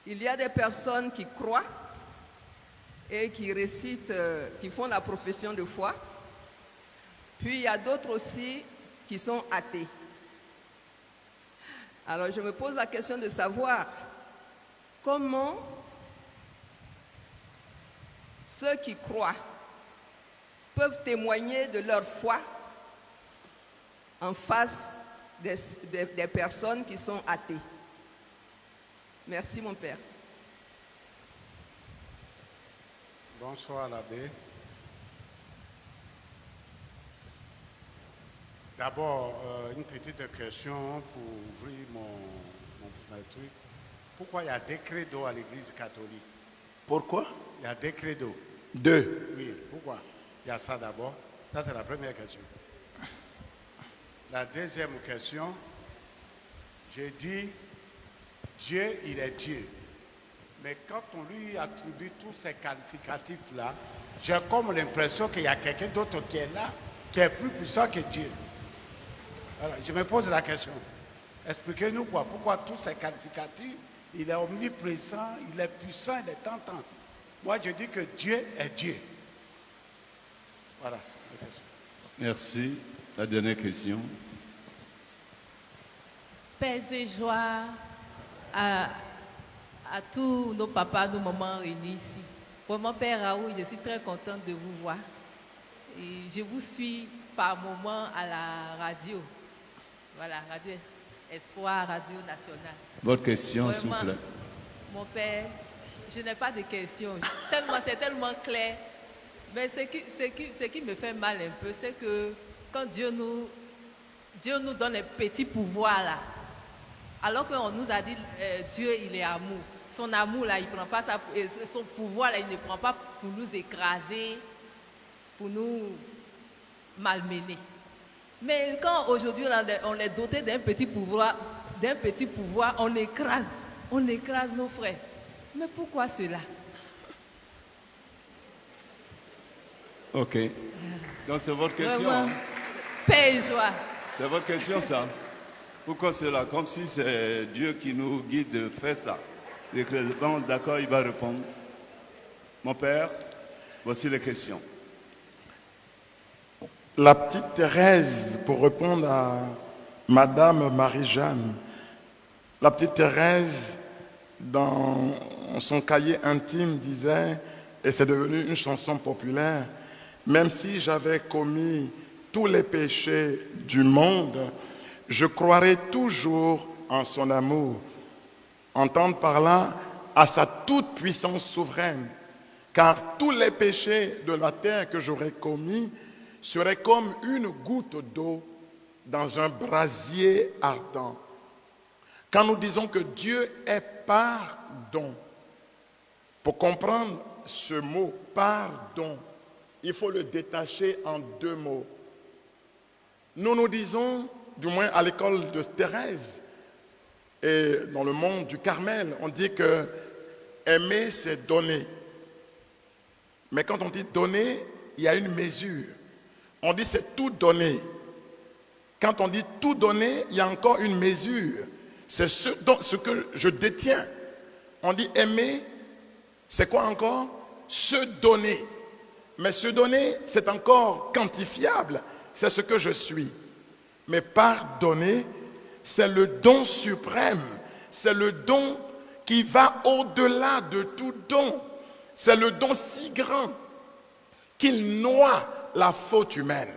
Il y a des personnes qui croient et qui récitent, qui font la profession de foi. Puis il y a d'autres aussi qui sont athées. Alors je me pose la question de savoir comment ceux qui croient peuvent témoigner de leur foi en face des personnes qui sont athées. Merci mon Père. Bonsoir l'abbé. D'abord, une petite question pour ouvrir mon truc. Pourquoi il y a des credos à l'église catholique? Pourquoi? Il y a des credos. 2. Oui, pourquoi? Il y a ça d'abord. Ça, c'est la première question. La deuxième question, j'ai dit, Dieu, il est Dieu. Mais quand on lui attribue tous ces qualificatifs-là, j'ai comme l'impression qu'il y a quelqu'un d'autre qui est là, qui est plus puissant que Dieu. Alors, je me pose la question. Expliquez-nous quoi. Pourquoi tous ces qualificatifs, il est omniprésent, il est puissant, il est tentant. Moi, je dis que Dieu est Dieu. Voilà. Merci. La dernière question. Paix et joie à tous nos papas, nos mamans réunis ici. Pour mon Père Raoul, je suis très contente de vous voir. Et je vous suis par moment à la radio. Voilà, Radio Espoir, Radio Nationale. Votre question, s'il vous Vraiment, plaît. mon Père, je n'ai pas de questions. C'est tellement clair. Mais ce qui me fait mal un peu, c'est que quand Dieu nous donne un petit pouvoir là, alors qu'on nous a dit Dieu il est amour. Son amour là, il prend pas ça, son pouvoir là, il ne prend pas pour nous écraser, pour nous malmener. Mais quand aujourd'hui on est doté d'un petit pouvoir, on écrase nos frères. Mais pourquoi cela? Ok. Donc c'est votre question. Vraiment, Hein? paix et joie. C'est votre question, ça. Pourquoi cela? Comme si c'est Dieu qui nous guide de faire ça. Bon, d'accord, il va répondre. Mon père, voici les questions. La petite Thérèse, pour répondre à Madame Marie-Jeanne, la petite Thérèse, dans son cahier intime, disait, et c'est devenu une chanson populaire, même si j'avais commis tous les péchés du monde, je croirai toujours en son amour. Entendre par là à sa toute puissance souveraine, car tous les péchés de la terre que j'aurais commis seraient comme une goutte d'eau dans un brasier ardent. Quand nous disons que Dieu est pardon, pour comprendre ce mot pardon, il faut le détacher en 2 mots. Nous disons, du moins à l'école de Thérèse, et dans le monde du Carmel, on dit que aimer, c'est donner. Mais quand on dit donner, il y a une mesure. On dit c'est tout donner. Quand on dit tout donner, il y a encore une mesure. C'est ce que je détiens. On dit aimer, c'est quoi encore? Se donner. Mais se donner, c'est encore quantifiable. C'est ce que je suis. Mais pardonner, c'est le don suprême. C'est le don qui va au-delà de tout don. C'est le don si grand qu'il noie la faute humaine.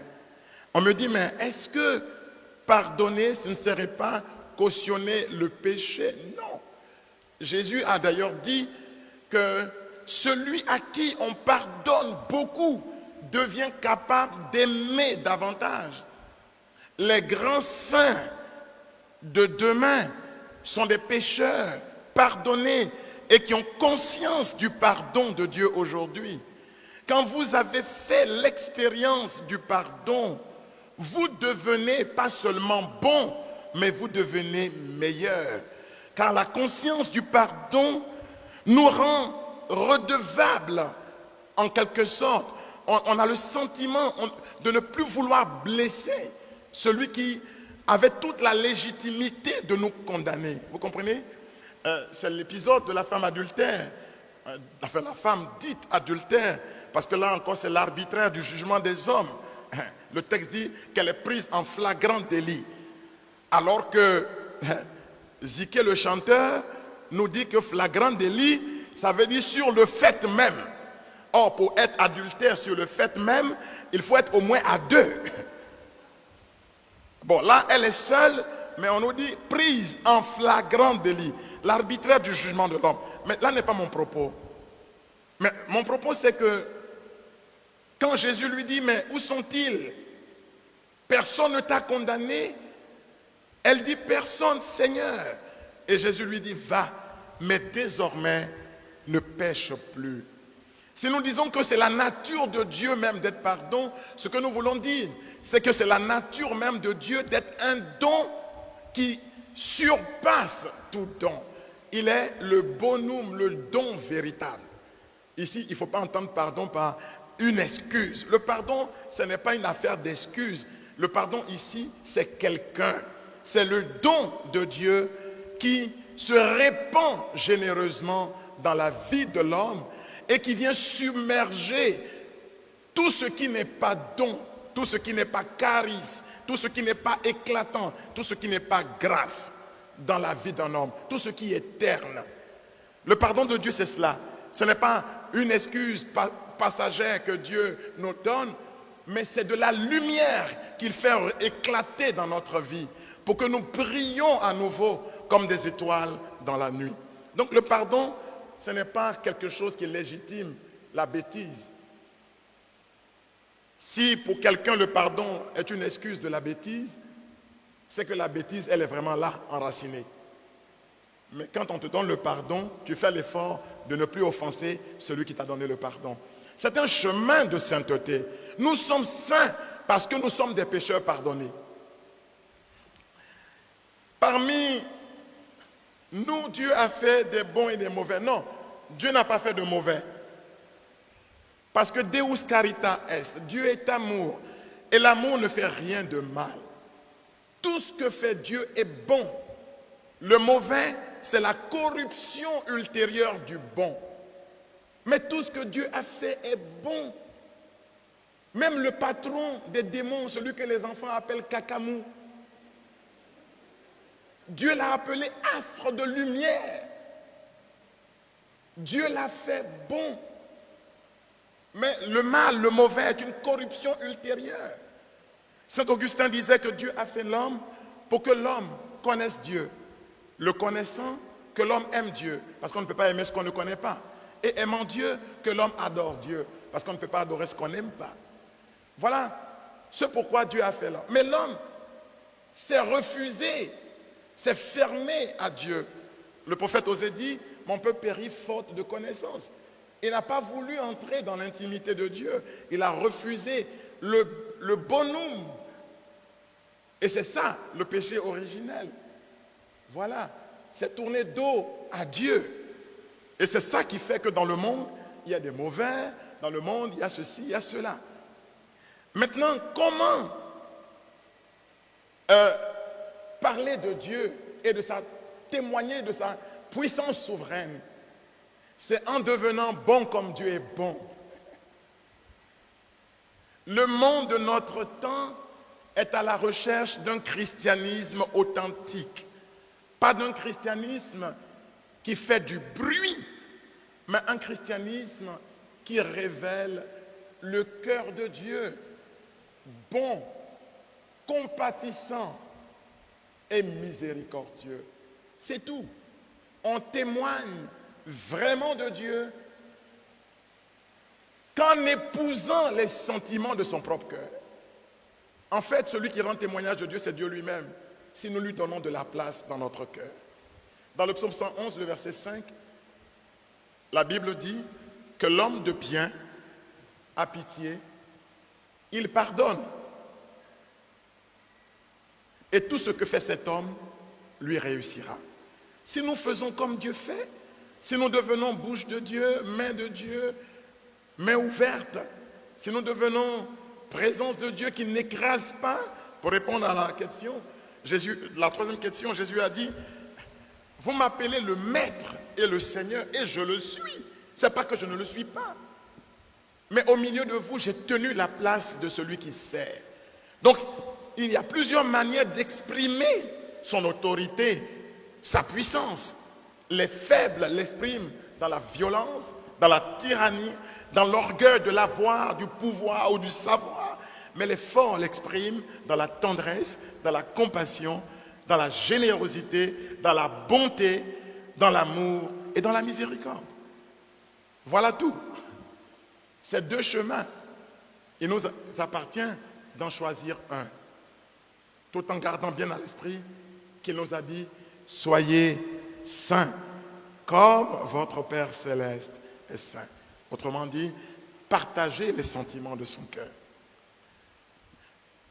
On me dit, mais est-ce que pardonner, ce ne serait pas cautionner le péché? Non. Jésus a d'ailleurs dit que celui à qui on pardonne beaucoup devient capable d'aimer davantage. Les grands saints de demain sont des pécheurs pardonnés et qui ont conscience du pardon de Dieu aujourd'hui. Quand vous avez fait l'expérience du pardon, vous devenez pas seulement bon, mais vous devenez meilleur. Car la conscience du pardon nous rend redevables en quelque sorte. On a le sentiment de ne plus vouloir blesser celui qui avait toute la légitimité de nous condamner. Vous comprenez? C'est l'épisode de la femme adultère, enfin la femme dite adultère, parce que là encore c'est l'arbitraire du jugement des hommes. Le texte dit qu'elle est prise en flagrant délit, alors que Ziké le chanteur nous dit que flagrant délit, ça veut dire sur le fait même. Or, pour être adultère sur le fait même, il faut être au moins à deux. Bon, là, elle est seule, mais on nous dit prise en flagrant délit. L'arbitraire du jugement de l'homme. Mais là n'est pas mon propos. Mais mon propos, c'est que quand Jésus lui dit, mais où sont-ils? Personne ne t'a condamné. Elle dit, personne, Seigneur. Et Jésus lui dit, va, mais désormais, ne pêche plus. Si nous disons que c'est la nature de Dieu même d'être pardon, ce que nous voulons dire, c'est que c'est la nature même de Dieu d'être un don qui surpasse tout don. Il est le bonum, le don véritable. Ici, il ne faut pas entendre pardon par une excuse. Le pardon, ce n'est pas une affaire d'excuse. Le pardon ici, c'est quelqu'un. C'est le don de Dieu qui se répand généreusement dans la vie de l'homme et qui vient submerger tout ce qui n'est pas don, tout ce qui n'est pas charisme, tout ce qui n'est pas éclatant, tout ce qui n'est pas grâce dans la vie d'un homme, tout ce qui est terne. Le pardon de Dieu, c'est cela. Ce n'est pas une excuse passagère que Dieu nous donne, mais c'est de la lumière qu'il fait éclater dans notre vie pour que nous brillions à nouveau comme des étoiles dans la nuit. Donc le pardon, ce n'est pas quelque chose qui légitime la bêtise. Si pour quelqu'un le pardon est une excuse de la bêtise, c'est que la bêtise, elle est vraiment là, enracinée. Mais quand on te donne le pardon, tu fais l'effort de ne plus offenser celui qui t'a donné le pardon. C'est un chemin de sainteté. Nous sommes saints parce que nous sommes des pécheurs pardonnés. Parmi nous, Dieu a fait des bons et des mauvais. Non, Dieu n'a pas fait de mauvais. Parce que Deus carita est, Dieu est amour. Et l'amour ne fait rien de mal. Tout ce que fait Dieu est bon. Le mauvais, c'est la corruption ultérieure du bon. Mais tout ce que Dieu a fait est bon. Même le patron des démons, celui que les enfants appellent Kakamou, Dieu l'a appelé astre de lumière. Dieu l'a fait bon. Mais le mal, le mauvais est une corruption ultérieure. Saint Augustin disait que Dieu a fait l'homme pour que l'homme connaisse Dieu. Le connaissant, que l'homme aime Dieu, parce qu'on ne peut pas aimer ce qu'on ne connaît pas. Et aimant Dieu, que l'homme adore Dieu, parce qu'on ne peut pas adorer ce qu'on n'aime pas. Voilà ce pourquoi Dieu a fait l'homme. Mais l'homme s'est refusé, s'est fermé à Dieu. Le prophète Osée dit, mon peuple périt faute de connaissance. Il n'a pas voulu entrer dans l'intimité de Dieu. Il a refusé le bonum. Et c'est ça, le péché originel. Voilà, c'est tourner dos à Dieu. Et c'est ça qui fait que dans le monde, il y a des mauvais, dans le monde, il y a ceci, il y a cela. Maintenant, comment parler de Dieu et témoigner de sa puissance souveraine? C'est en devenant bon comme Dieu est bon. Le monde de notre temps est à la recherche d'un christianisme authentique. Pas d'un christianisme qui fait du bruit, mais un christianisme qui révèle le cœur de Dieu, bon, compatissant et miséricordieux. C'est tout. On témoigne vraiment de Dieu qu'en épousant les sentiments de son propre cœur. En fait, celui qui rend témoignage de Dieu, c'est Dieu lui-même, si nous lui donnons de la place dans notre cœur. Dans le psaume 111, le verset 5, la Bible dit que l'homme de bien a pitié, il pardonne. Et tout ce que fait cet homme lui réussira. Si nous faisons comme Dieu fait, si nous devenons bouche de Dieu, main ouverte, si nous devenons présence de Dieu qui n'écrase pas, pour répondre à la question, la troisième question, Jésus a dit, vous m'appelez le Maître et le Seigneur, et je le suis. Ce n'est pas que je ne le suis pas. Mais au milieu de vous, j'ai tenu la place de celui qui sert. Donc, il y a plusieurs manières d'exprimer son autorité, sa puissance. Les faibles l'expriment dans la violence, dans la tyrannie, dans l'orgueil de l'avoir, du pouvoir ou du savoir. Mais les forts l'expriment dans la tendresse, dans la compassion, dans la générosité, dans la bonté, dans l'amour et dans la miséricorde. Voilà tout. Ces deux chemins, il nous appartient d'en choisir un, tout en gardant bien à l'esprit qu'il nous a dit « Soyez saints, comme votre Père céleste est saint ». Autrement dit, partagez les sentiments de son cœur.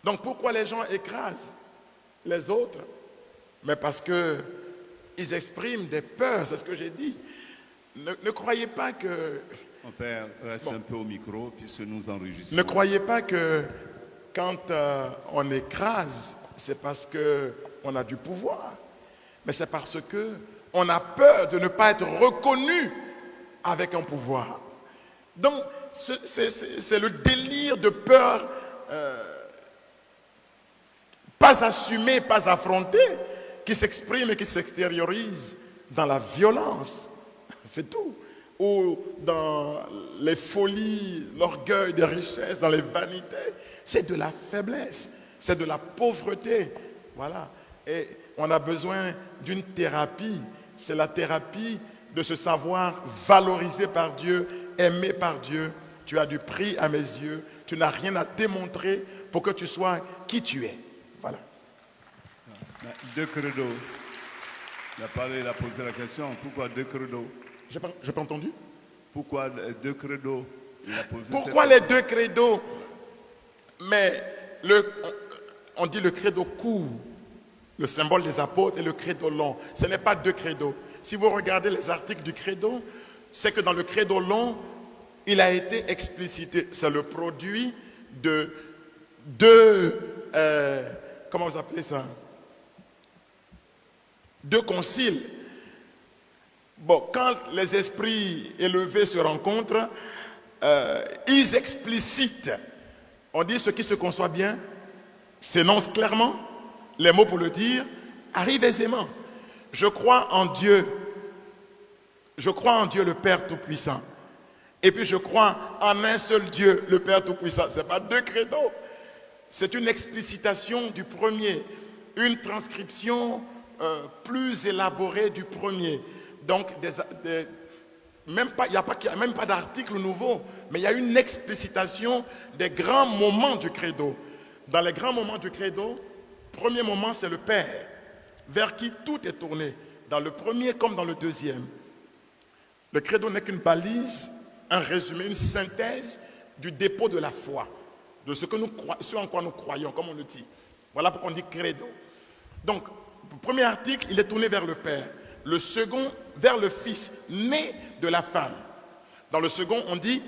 Donc pourquoi les gens écrasent les autres? Mais parce qu'ils expriment des peurs, c'est ce que j'ai dit. Ne croyez pas que... Mon père, reste un peu au micro, puisque nous enregistrons. Ne croyez pas que quand on écrase, c'est parce qu'on a du pouvoir. Mais c'est parce qu'on a peur de ne pas être reconnu avec un pouvoir. Donc, c'est le délire de peur, pas assumé, pas affronté, qui s'exprime et qui s'extériorise dans la violence. C'est tout. Ou dans les folies, l'orgueil des richesses, dans les vanités. C'est de la faiblesse, c'est de la pauvreté. Voilà. Et on a besoin d'une thérapie. C'est la thérapie de se savoir valorisé par Dieu, aimé par Dieu. Tu as du prix à mes yeux. Tu n'as rien à démontrer pour que tu sois qui tu es. Voilà. Deux credos. Il a posé la question. Pourquoi deux credos? J'ai pas entendu. Pourquoi deux credos? Pourquoi les deux credos? Mais on dit le credo court, le symbole des apôtres, et le credo long. Ce n'est pas deux credos. Si vous regardez les articles du credo, c'est que dans le credo long, il a été explicité. C'est le produit de deux, comment vous appelez ça? Deux conciles. Bon, quand les esprits élevés se rencontrent, ils explicitent. On dit ce qui se conçoit bien, s'énonce clairement, les mots pour le dire, arrivent aisément. Je crois en Dieu le Père Tout-Puissant. Et puis je crois en un seul Dieu, le Père Tout-Puissant. Ce n'est pas deux credos. C'est une explicitation du premier, une transcription plus élaborée du premier. Donc, il n'y a même pas d'article nouveau, mais il y a une explicitation des grands moments du credo. Dans les grands moments du credo, premier moment, c'est le Père, vers qui tout est tourné, dans le premier comme dans le deuxième. Le credo n'est qu'une balise, un résumé, une synthèse du dépôt de la foi, de ce en quoi nous croyons, comme on le dit. Voilà pourquoi on dit credo. Donc, le premier article, il est tourné vers le Père. Le second, vers le Fils, né de la femme. Dans le second, on dit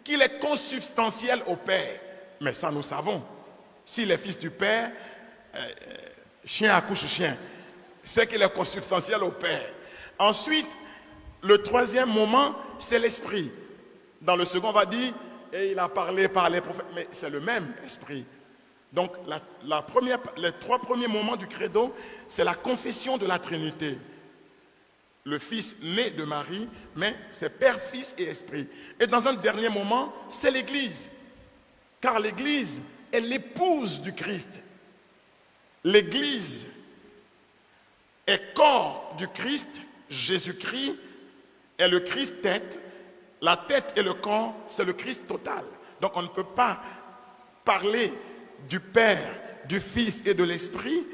qu'il est consubstantiel au Père. Mais ça, nous savons. S'il est fils du Père, chien accouche chien. C'est qu'il est consubstantiel au Père. Ensuite, le troisième moment, c'est l'Esprit. Dans le second, on va dire, et il a parlé par les prophètes. Mais c'est le même Esprit. Donc, les trois premiers moments du credo, c'est la confession de la Trinité. Le Fils né de Marie, mais c'est Père, Fils et Esprit. Et dans un dernier moment, c'est l'Église. Car l'Église est l'épouse du Christ. L'Église est corps du Christ, Jésus-Christ, est le Christ tête. La tête et le corps, c'est le Christ total. Donc on ne peut pas parler du Père, du Fils et de l'Esprit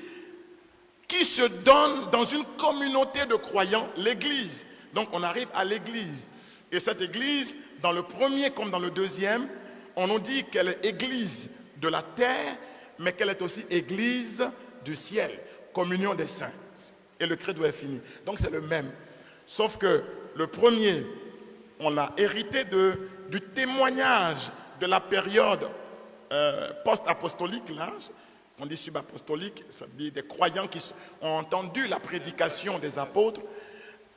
qui se donnent dans une communauté de croyants, l'Église. Donc on arrive à l'Église. Et cette Église, dans le premier comme dans le deuxième, on nous dit qu'elle est Église de la terre, mais qu'elle est aussi Église du ciel, communion des saints. Et le credo est fini. Donc c'est le même. Sauf que le premier, on l'a hérité du témoignage de la période post-apostolique, là, on dit subapostolique, ça dit des croyants qui ont entendu la prédication des apôtres.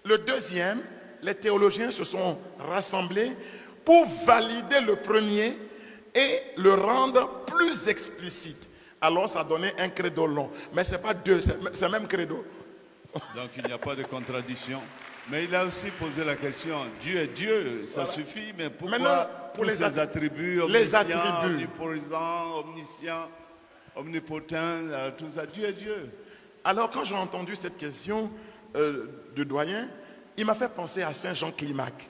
Le deuxième, les théologiens se sont rassemblés pour valider le premier et le rendre plus explicite. Alors ça donnait un credo long. Mais ce n'est pas deux, c'est le même credo. Donc il n'y a pas de contradiction. Mais il a aussi posé la question, Dieu est Dieu, ça Voilà. suffit, mais pourquoi Maintenant, pour tous les ces attributs, les omniscient, attributs. omniprésent, omniscient, omnipotent, tout ça, Dieu est Dieu. Alors quand j'ai entendu cette question du doyen, il m'a fait penser à Saint Jean Climac.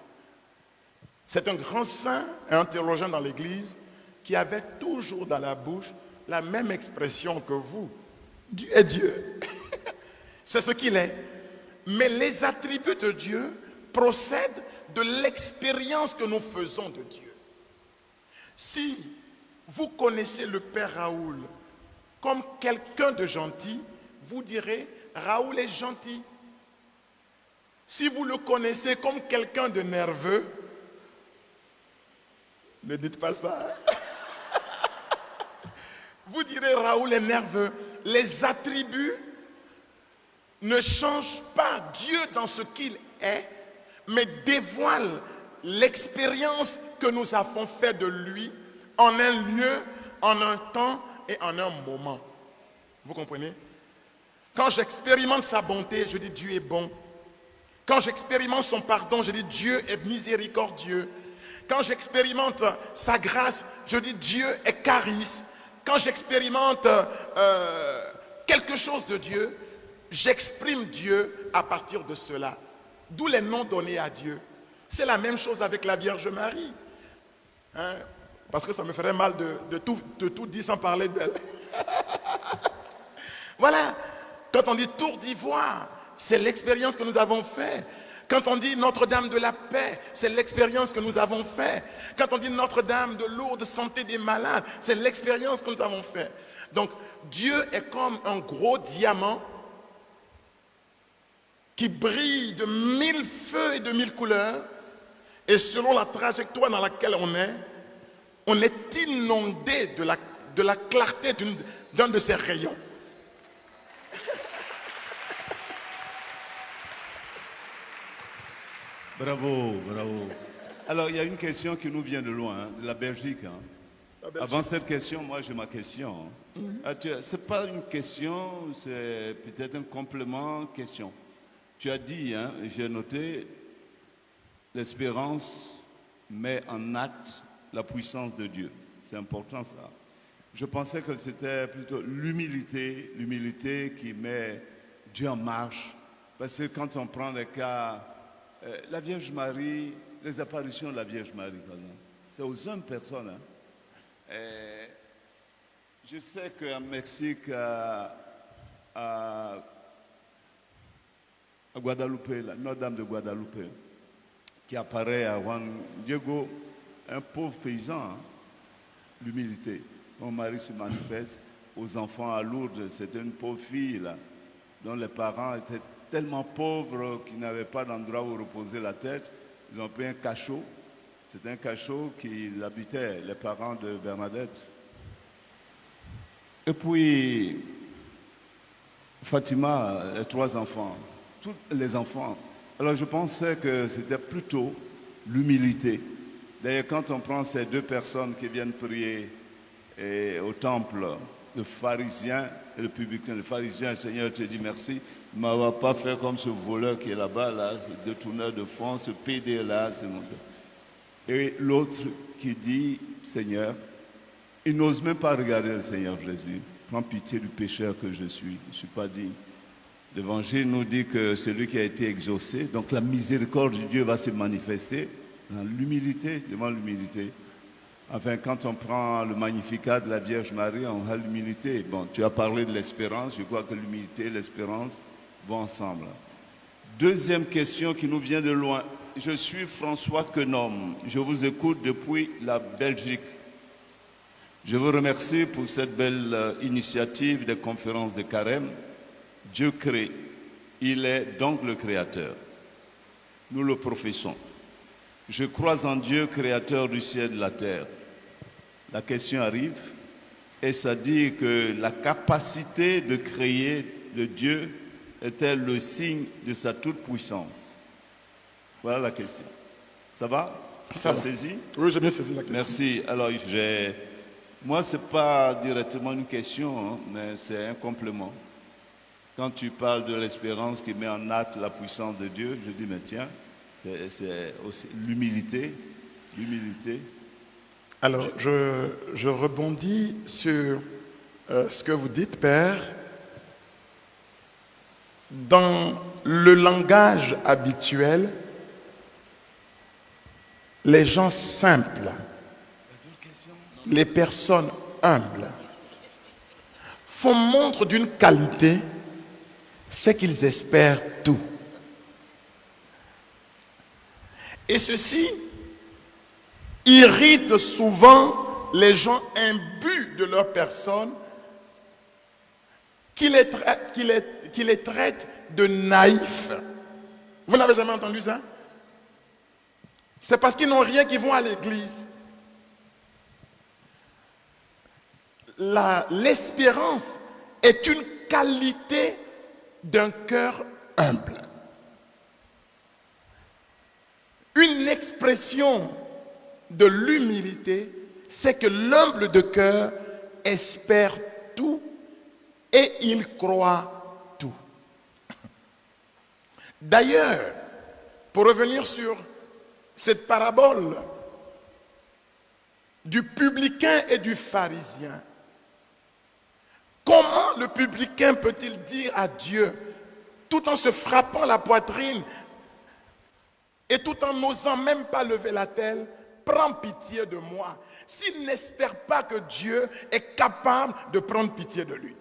C'est un grand saint, un théologien dans l'Église, qui avait toujours dans la bouche la même expression que vous. Dieu est Dieu. C'est ce qu'il est. Mais les attributs de Dieu procèdent de l'expérience que nous faisons de Dieu. Si vous connaissez le Père Raoul comme quelqu'un de gentil, vous direz Raoul est gentil. Si vous le connaissez comme quelqu'un de nerveux, ne dites pas ça. Vous direz Raoul est nerveux. Les attributs ne changent pas Dieu dans ce qu'il est, mais dévoilent l'expérience que nous avons fait de lui en un lieu, en un temps et en un moment. Vous comprenez? Quand j'expérimente sa bonté, je dis Dieu est bon. Quand j'expérimente son pardon, je dis Dieu est miséricordieux. Quand j'expérimente sa grâce, je dis Dieu est charisme. Quand j'expérimente quelque chose de Dieu, j'exprime Dieu à partir de cela. D'où les noms donnés à Dieu. C'est la même chose avec la Vierge Marie. Hein? Parce que ça me ferait mal de tout dire sans parler d'elle. Voilà. Quand on dit tour d'ivoire, c'est l'expérience que nous avons faite. Quand on dit Notre-Dame de la paix, c'est l'expérience que nous avons faite. Quand on dit Notre-Dame de Lourdes, santé des malades, c'est l'expérience que nous avons faite. Donc, Dieu est comme un gros diamant qui brille de 1000 feux et de 1000 couleurs. Et selon la trajectoire dans laquelle on est inondé de la clarté d'un de ses rayons. Bravo, bravo. Alors, il y a une question qui nous vient de loin, hein, de la Belgique. Hein. Avant cette question, moi j'ai ma question. Ce n'est pas une question, c'est peut-être un complément question. Tu as dit, hein, j'ai noté, l'espérance met en acte la puissance de Dieu. C'est important ça. Je pensais que c'était plutôt l'humilité qui met Dieu en marche. Parce que quand on prend les cas, la Vierge Marie, les apparitions de la Vierge Marie, par exemple, c'est aux hommes personnes. Hein. Je sais qu'en Mexique, à Guadalupe, la Notre-Dame de Guadalupe, qui apparaît à Juan Diego, un pauvre paysan, hein, l'humilité. Mon mari se manifeste aux enfants à Lourdes, c'était une pauvre fille là, dont les parents étaient tellement pauvres qu'ils n'avaient pas d'endroit où reposer la tête. Ils ont pris un cachot. C'est un cachot qu'ils habitaient, les parents de Bernadette. Et puis, Fatima, les 3 enfants, tous les enfants. Alors je pensais que c'était plutôt l'humilité. D'ailleurs, quand on prend ces 2 personnes qui viennent prier au temple, le pharisien et le publicain, le pharisien, Seigneur, te dit merci. Ne m'avait pas fait comme ce voleur qui est là-bas, là, ce détourneur de fonds, ce PD là. Et l'autre qui dit, Seigneur, il n'ose même pas regarder le Seigneur Jésus. Prends pitié du pécheur que je suis. Je ne suis pas digne L'Évangile nous dit que celui qui a été exaucé, donc la miséricorde de Dieu va se manifester dans l'humilité, devant l'humilité. Enfin, quand on prend le Magnificat de la Vierge Marie, on a l'humilité. Bon, tu as parlé de l'espérance, je crois que l'humilité et l'espérance vont ensemble. Deuxième question qui nous vient de loin. Je suis François Quenom, je vous écoute depuis la Belgique. Je vous remercie pour cette belle initiative des conférences de Carême. Dieu crée, il est donc le Créateur. Nous le professons. Je crois en Dieu, Créateur du ciel et de la terre. La question arrive, est-ce à dire que la capacité de créer de Dieu est-elle le signe de sa toute-puissance? Voilà la question. Ça va? Ça va saisi? Oui, j'ai bien saisi la question. Merci. Alors, moi, ce n'est pas directement une question, hein, mais c'est un complément. Quand tu parles de l'espérance qui met en acte la puissance de Dieu, je dis, mais tiens, c'est aussi l'humilité. L'humilité. Alors, je rebondis sur ce que vous dites, Père. Dans le langage habituel, les gens simples, les personnes humbles, font montre d'une qualité, c'est qu'ils espèrent tout. Et ceci irrite souvent les gens imbus de leur personne qui les traitent de naïfs. Vous n'avez jamais entendu ça? C'est parce qu'ils n'ont rien qu'ils vont à l'église. L'espérance est une qualité d'un cœur humble. Une expression de l'humilité, c'est que l'humble de cœur espère tout et il croit tout. D'ailleurs, pour revenir sur cette parabole du publicain et du pharisien, comment le publicain peut-il dire à Dieu, tout en se frappant la poitrine et tout en n'osant même pas lever la tête, prends pitié de moi, s'il n'espère pas que Dieu est capable de prendre pitié de lui?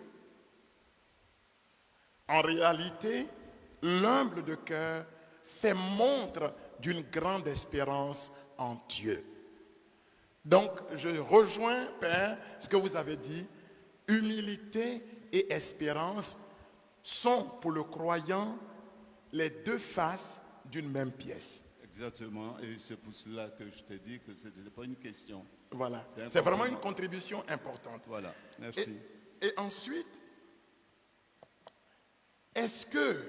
En réalité, l'humble de cœur fait montre d'une grande espérance en Dieu. Donc, je rejoins, Père, ce que vous avez dit. Humilité et espérance sont pour le croyant les deux faces d'une même pièce. Exactement, et c'est pour cela que je t'ai dit que ce n'était pas une question. Voilà, c'est vraiment une contribution importante. Voilà, merci. Et ensuite, est-ce que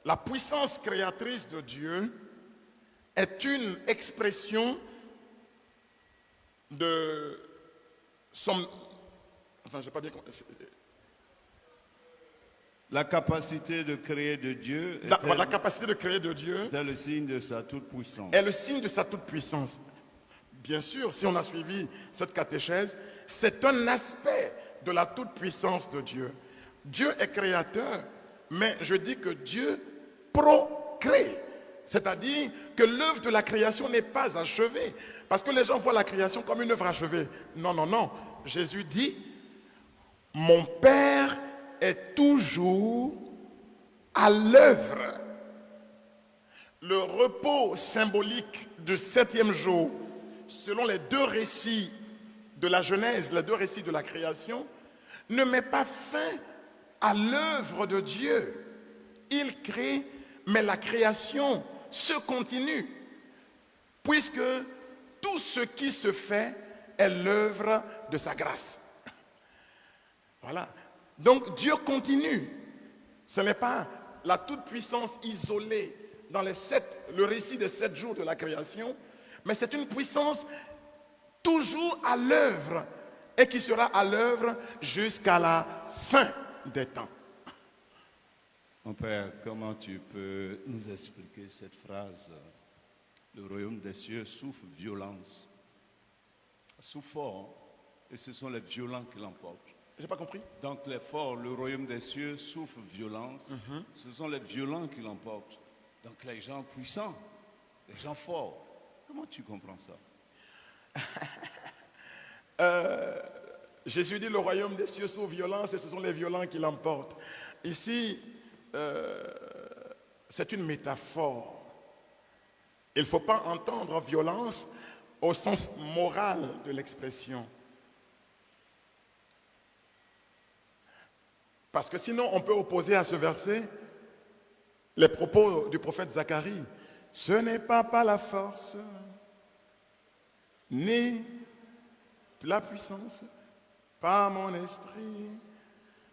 la puissance créatrice de Dieu est une expression de son... Enfin, je n'ai pas bien compris. La capacité de créer de Dieu La capacité de créer de Dieu est le signe de sa toute-puissance. est le signe de sa toute-puissance. Bien sûr, si on a suivi cette catéchèse, c'est un aspect de la toute-puissance de Dieu. Dieu est créateur, mais je dis que Dieu procrée. C'est-à-dire que l'œuvre de la création n'est pas achevée. Parce que les gens voient la création comme une œuvre achevée. Non, non, non. Jésus dit, mon Père est toujours à l'œuvre. Le repos symbolique du 7e jour, selon les deux récits de la Genèse, les deux récits de la création, ne met pas fin à l'œuvre de Dieu. Il crée, mais la création se continue, puisque tout ce qui se fait est l'œuvre de sa grâce. Voilà. Donc Dieu continue. Ce n'est pas la toute-puissance isolée dans le récit des 7 jours de la création, mais c'est une puissance toujours à l'œuvre et qui sera à l'œuvre jusqu'à la fin des temps. Mon Père, comment tu peux nous expliquer cette phrase? Le royaume des cieux souffre violence, souffre fort, et ce sont les violents qui l'emportent. J'ai pas compris. Donc les forts, le royaume des cieux souffre violence. Ce sont les violents qui l'emportent. Donc les gens puissants, les gens forts. Comment tu comprends ça? Jésus dit le royaume des cieux sous violence et ce sont les violents qui l'emportent. Ici, c'est une métaphore. Il ne faut pas entendre violence au sens moral de l'expression. Parce que sinon, on peut opposer à ce verset les propos du prophète Zacharie. Ce n'est pas par la force, ni la puissance, par mon esprit.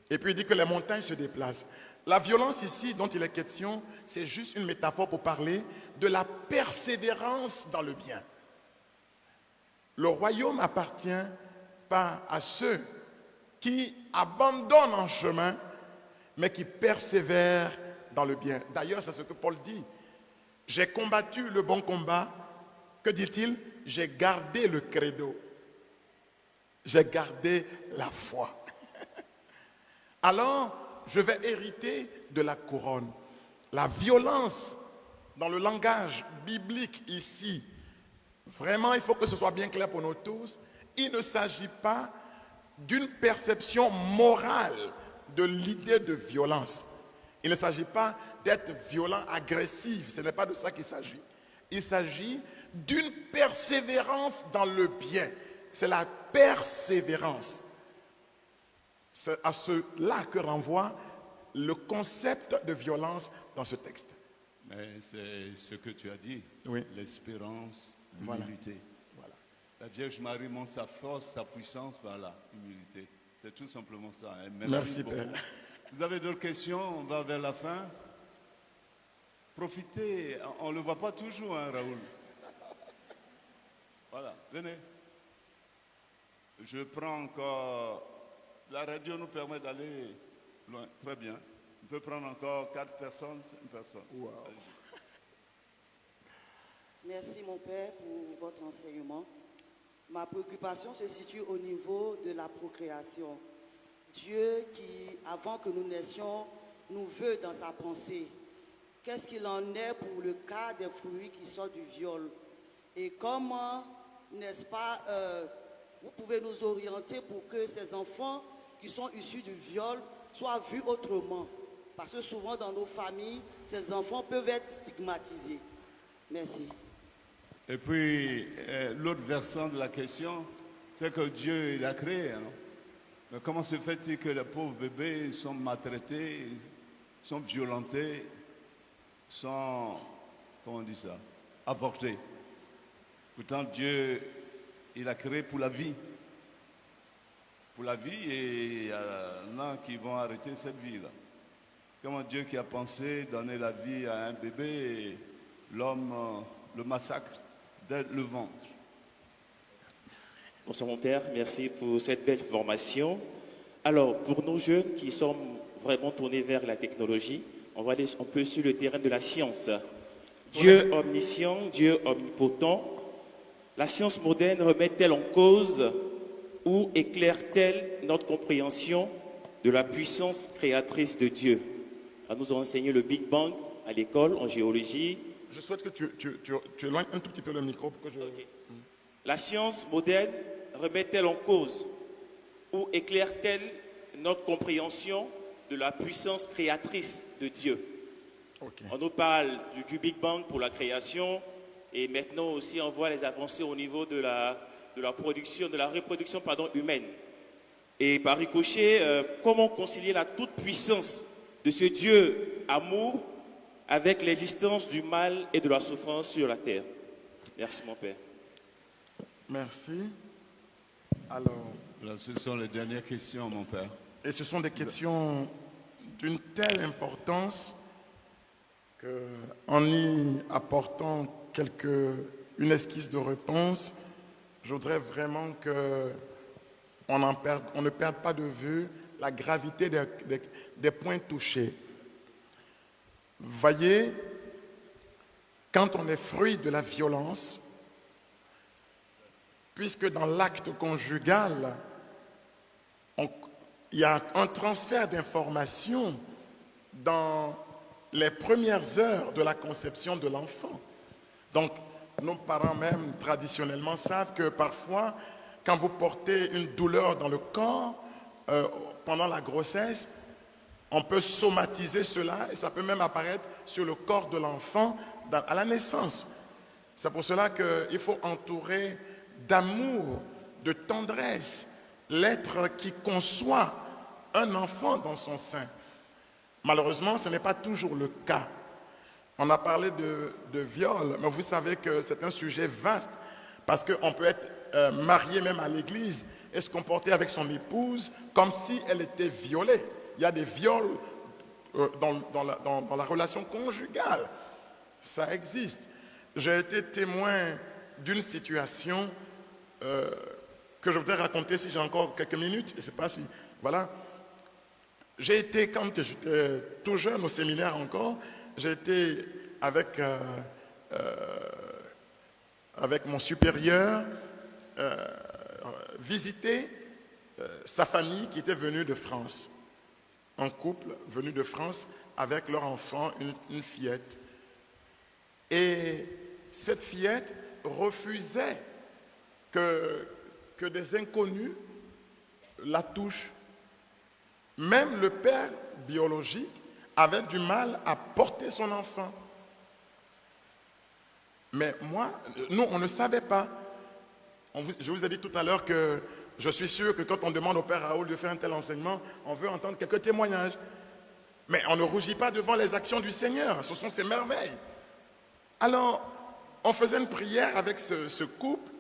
Et puis il dit que les montagnes se déplacent. La violence ici dont il est question, c'est juste une métaphore pour parler de la persévérance dans le bien. Le royaume appartient pas à ceux qui abandonnent en chemin, mais qui persévèrent dans le bien. D'ailleurs, c'est ce que Paul dit. J'ai combattu le bon combat. Que dit-il? J'ai gardé le credo. J'ai gardé la foi. Alors, je vais hériter de la couronne. La violence dans le langage biblique ici, vraiment, il faut que ce soit bien clair pour nous tous. Il ne s'agit pas d'une perception morale de l'idée de violence. Il ne s'agit pas d'être violent, agressif. Ce n'est pas de ça qu'il s'agit. Il s'agit d'une persévérance dans le bien. C'est la persévérance. C'est à cela que renvoie le concept de violence dans ce texte. Mais c'est ce que tu as dit. Oui. L'espérance, Voilà. l'humilité. Voilà. La Vierge Marie montre sa force, sa puissance par la humilité. C'est tout simplement ça. Hein. Merci, beaucoup. Père. Vous avez d'autres questions? On va vers la fin. Profitez. On ne le voit pas toujours, hein, Raoul. Voilà, venez. Je prends encore... La radio nous permet d'aller loin. Très bien. On peut prendre encore 4 personnes, 5 personnes. Wow. Merci mon Père pour votre enseignement. Ma préoccupation se situe au niveau de la procréation. Dieu qui, avant que nous naissions, nous veut dans sa pensée. Qu'est-ce qu'il en est pour le cas des fruits qui sortent du viol? Et comment, n'est-ce pas, vous pouvez nous orienter pour que ces enfants qui sont issus du viol soient vus autrement? Parce que souvent dans nos familles, ces enfants peuvent être stigmatisés. Merci. Et puis, l'autre versant de la question, c'est que Dieu, il a créé. Hein? Mais comment se fait-il que les pauvres bébés sont maltraités, sont violentés, sont, comment on dit ça, avortés? Pourtant, Dieu, il a créé pour la vie. Pour la vie, et il y en a qui vont arrêter cette vie-là. Comment Dieu qui a pensé donner la vie à un bébé, et l'homme le massacre dès le ventre. Bonsoir mon Père, merci pour cette belle formation. Alors, pour nos jeunes qui sont vraiment tournés vers la technologie, on va aller un peu sur le terrain de la science. Dieu omniscient, Dieu omnipotent, la science moderne remet-elle en cause ou éclaire-t-elle notre compréhension de la puissance créatrice de Dieu? On nous a enseigné le Big Bang à l'école, en géologie. Je souhaite que tu éloignes un tout petit peu le micro pour que je... Okay. La science moderne remet-elle en cause ou éclaire-t-elle notre compréhension de la puissance créatrice de Dieu? Ok. On nous parle du Big Bang pour la création et maintenant aussi on voit les avancées au niveau de la reproduction humaine. Et par ricochet, comment concilier la toute-puissance de ce Dieu amour avec l'existence du mal et de la souffrance sur la terre? Merci mon Père. Merci. Alors, Là, ce sont les dernières questions, mon Père. et ce sont des questions d'une telle importance qu'en y apportant une esquisse de réponse, je voudrais vraiment qu'on ne perde pas de vue la gravité des points touchés. Voyez, quand on est fruit de la violence, puisque dans l'acte conjugal, il y a un transfert d'informations dans les premières heures de la conception de l'enfant. Donc, nos parents même traditionnellement savent que parfois, quand vous portez une douleur dans le corps pendant la grossesse, on peut somatiser cela et ça peut même apparaître sur le corps de l'enfant à la naissance. C'est pour cela qu'il faut entourer d'amour, de tendresse, l'être qui conçoit un enfant dans son sein. Malheureusement, ce n'est pas toujours le cas. On a parlé de viol, mais vous savez que c'est un sujet vaste, parce qu'on peut être marié même à l'église et se comporter avec son épouse comme si elle était violée. Il y a des viols dans la relation conjugale. Ça existe. J'ai été témoin d'une situation que je voudrais raconter si j'ai encore quelques minutes. Je ne sais pas si... Voilà. J'ai été, quand j'étais tout jeune, au séminaire encore, j'ai été avec mon supérieur visiter sa famille qui était venue de France. Un couple venu de France avec leur enfant, une fillette. Et cette fillette refusait que des inconnus la touchent. Même le père biologique avait du mal à porter son enfant. Mais nous, on ne savait pas. Je vous ai dit tout à l'heure que je suis sûr que quand on demande au père Raoul de faire un tel enseignement, on veut entendre quelques témoignages. Mais on ne rougit pas devant les actions du Seigneur. Ce sont ses merveilles. Alors, on faisait une prière avec ce couple.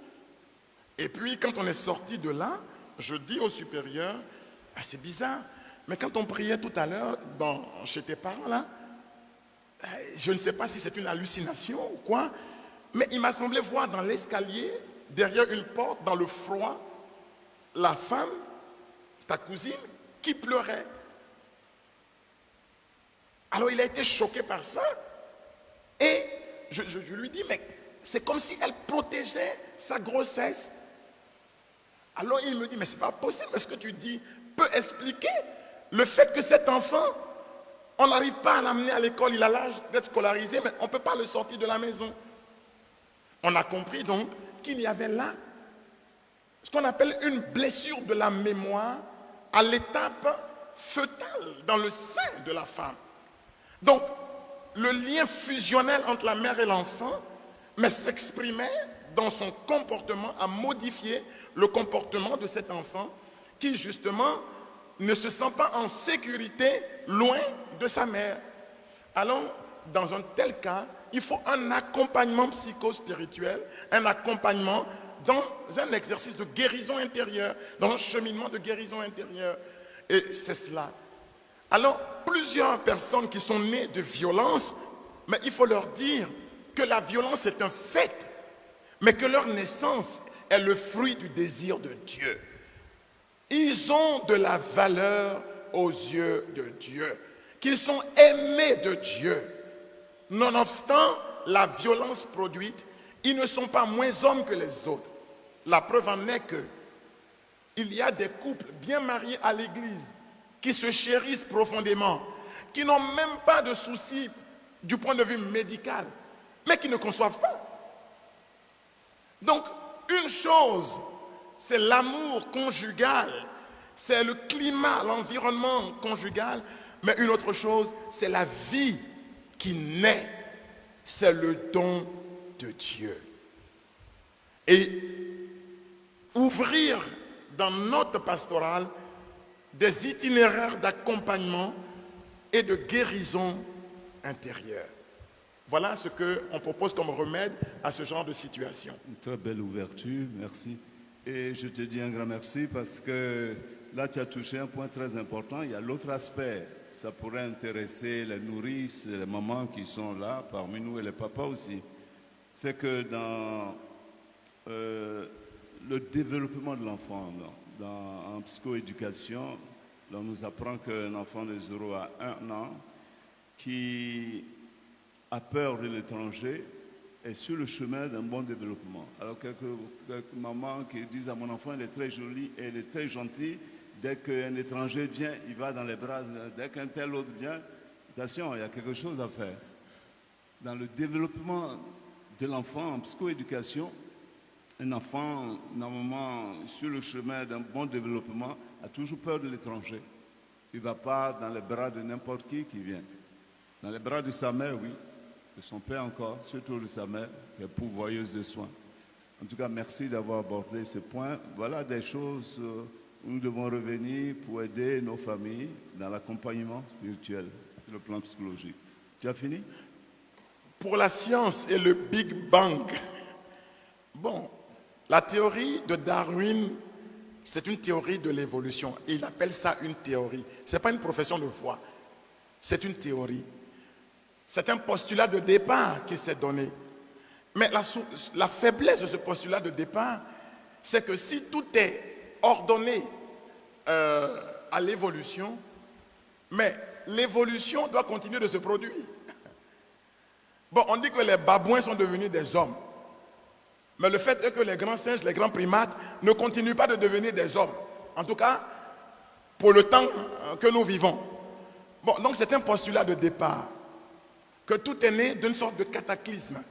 Et puis, quand on est sorti de là, je dis au supérieur, ah, c'est bizarre. Mais quand on priait tout à l'heure chez tes parents là, je ne sais pas si c'est une hallucination ou quoi, mais il m'a semblé voir dans l'escalier, derrière une porte, dans le froid, la femme, ta cousine, qui pleurait. Alors il a été choqué par ça et je lui dis, mais c'est comme si elle protégeait sa grossesse. Alors il me dit, mais c'est pas possible, ce que tu dis peut expliquer le fait que cet enfant, on n'arrive pas à l'amener à l'école, il a l'âge d'être scolarisé, mais on ne peut pas le sortir de la maison. On a compris donc qu'il y avait là ce qu'on appelle une blessure de la mémoire à l'étape fœtale, dans le sein de la femme. Donc, le lien fusionnel entre la mère et l'enfant, mais s'exprimait dans son comportement, à modifier le comportement de cet enfant qui, justement, ne se sent pas en sécurité loin de sa mère. Alors, dans un tel cas, il faut un accompagnement psychospirituel, un accompagnement dans un exercice de guérison intérieure, dans un cheminement de guérison intérieure. Et c'est cela. Alors, plusieurs personnes qui sont nées de violence, mais il faut leur dire que la violence est un fait, mais que leur naissance est le fruit du désir de Dieu. Ils ont de la valeur aux yeux de Dieu, qu'ils sont aimés de Dieu. Nonobstant la violence produite, ils ne sont pas moins hommes que les autres. La preuve en est que il y a des couples bien mariés à l'église qui se chérissent profondément, qui n'ont même pas de soucis du point de vue médical, mais qui ne conçoivent pas. Donc, une chose, c'est l'amour conjugal, c'est le climat, l'environnement conjugal, mais une autre chose, c'est la vie qui naît, c'est le don de Dieu. Et ouvrir dans notre pastorale des itinéraires d'accompagnement et de guérison intérieure. Voilà ce qu'on propose comme remède à ce genre de situation. Une très belle ouverture, merci. Et je te dis un grand merci parce que là, tu as touché un point très important. Il y a l'autre aspect. Ça pourrait intéresser les nourrices, les mamans qui sont là, parmi nous et les papas aussi. C'est que dans le développement de l'enfant, en psychoéducation, on nous apprend qu'un enfant de 0 à 1 an qui a peur de l'étranger est sur le chemin d'un bon développement. Alors quelques mamans qui disent à mon enfant, elle est très jolie, elle est très gentille, Dès qu'un étranger vient, il va dans les bras. Dès qu'un tel autre vient, attention, il y a quelque chose à faire. Dans le développement de l'enfant en psychoéducation, un enfant, normalement, sur le chemin d'un bon développement, a toujours peur de l'étranger. Il ne va pas dans les bras de n'importe qui vient. Dans les bras de sa mère, oui. De son père encore, surtout de sa mère, qui est pourvoyeuse de soins. En tout cas, merci d'avoir abordé ce point. Voilà des choses où nous devons revenir pour aider nos familles dans l'accompagnement spirituel, sur le plan psychologique. Tu as fini? Pour la science et le Big Bang, bon, la théorie de Darwin, c'est une théorie de l'évolution. Et il appelle ça une théorie. Ce n'est pas une profession de foi, c'est une théorie. C'est un postulat de départ qui s'est donné. Mais la faiblesse de ce postulat de départ, c'est que si tout est ordonné à l'évolution, mais l'évolution doit continuer de se produire. Bon, on dit que les babouins sont devenus des hommes. Mais le fait est que les grands singes, les grands primates ne continuent pas de devenir des hommes. En tout cas, pour le temps que nous vivons. Bon, donc c'est un postulat de départ. Que tout est né d'une sorte de cataclysme.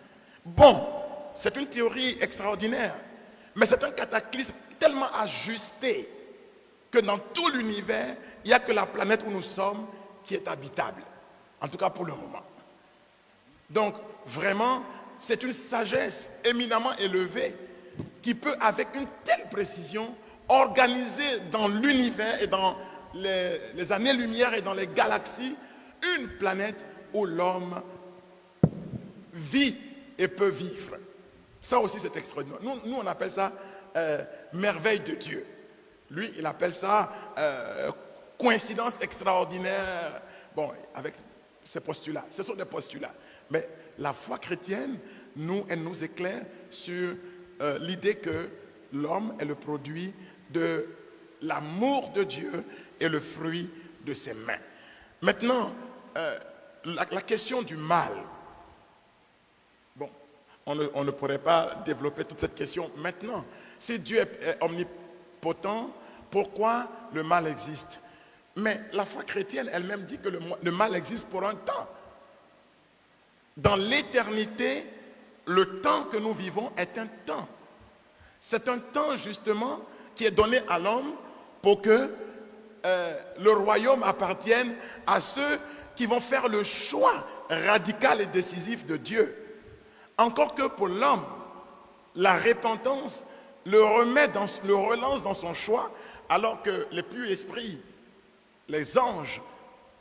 Bon, c'est une théorie extraordinaire. Mais c'est un cataclysme tellement ajusté que dans tout l'univers, il n'y a que la planète où nous sommes qui est habitable. En tout cas pour le moment. Donc, vraiment, c'est une sagesse éminemment élevée qui peut, avec une telle précision, organiser dans l'univers et dans les années-lumière et dans les galaxies, une planète où l'homme vit et peut vivre. Ça aussi, c'est extraordinaire. Nous, on appelle ça merveille de Dieu. Lui, il appelle ça coïncidence extraordinaire. Bon, avec ces postulats. Ce sont des postulats. Mais la foi chrétienne, elle nous éclaire sur l'idée que l'homme est le produit de l'amour de Dieu et le fruit de ses mains. Maintenant, la question du mal. Bon, on ne pourrait pas développer toute cette question maintenant. Si Dieu est omnipotent, pourquoi le mal existe? Mais la foi chrétienne elle-même dit que le mal existe pour un temps. Dans l'éternité, le temps que nous vivons est un temps. C'est un temps justement qui est donné à l'homme pour que le royaume appartienne à ceux qui vont faire le choix radical et décisif de Dieu. Encore que pour l'homme, la repentance le relance dans son choix, alors que les pieux esprits, les anges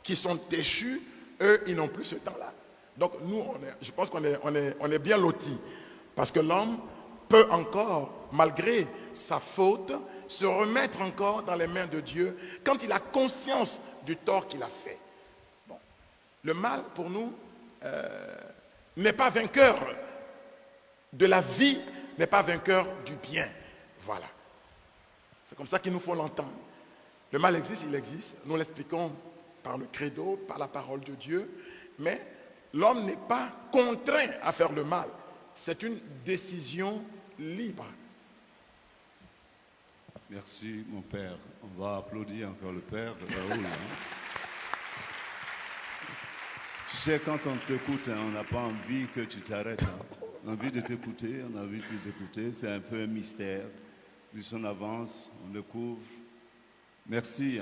qui sont déchus, eux, ils n'ont plus ce temps-là. Donc nous, je pense qu'on est bien lotis, parce que l'homme peut encore, malgré sa faute, se remettre encore dans les mains de Dieu quand il a conscience du tort qu'il a fait. Bon. Le mal, pour nous, n'est pas vainqueur de la vie, n'est pas vainqueur du bien. Voilà. C'est comme ça qu'il nous faut l'entendre. Le mal existe, il existe. Nous l'expliquons par le credo, par la parole de Dieu, mais l'homme n'est pas contraint à faire le mal. C'est une décision libre. Merci, mon père. On va applaudir encore le père, Raoul. Tu sais, quand on t'écoute, on n'a pas envie que tu t'arrêtes. On a envie de t'écouter, on a envie de t'écouter. C'est un peu un mystère. Plus on avance, on découvre. Merci.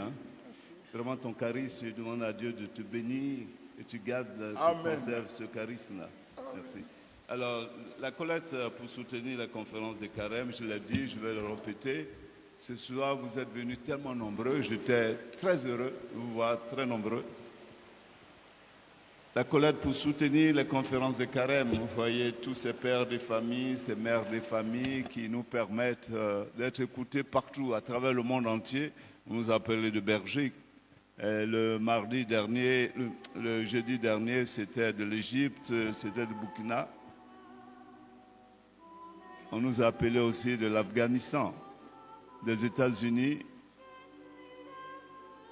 Vraiment, ton charisme, je demande à Dieu de te bénir et tu gardes, tu conserves ce charisme-là. Merci. Alors, la collecte pour soutenir la conférence de Carême, je l'ai dit, je vais le répéter. Ce soir, vous êtes venus tellement nombreux, j'étais très heureux de vous voir très nombreux. La collecte pour soutenir les conférences de Carême, vous voyez tous ces pères de famille, ces mères de famille qui nous permettent d'être écoutés partout, à travers le monde entier. On nous appelait de berger. Le mardi dernier, le jeudi dernier, c'était de l'Égypte, c'était de Burkina. On nous a appelé aussi de l'Afghanistan, des États-Unis,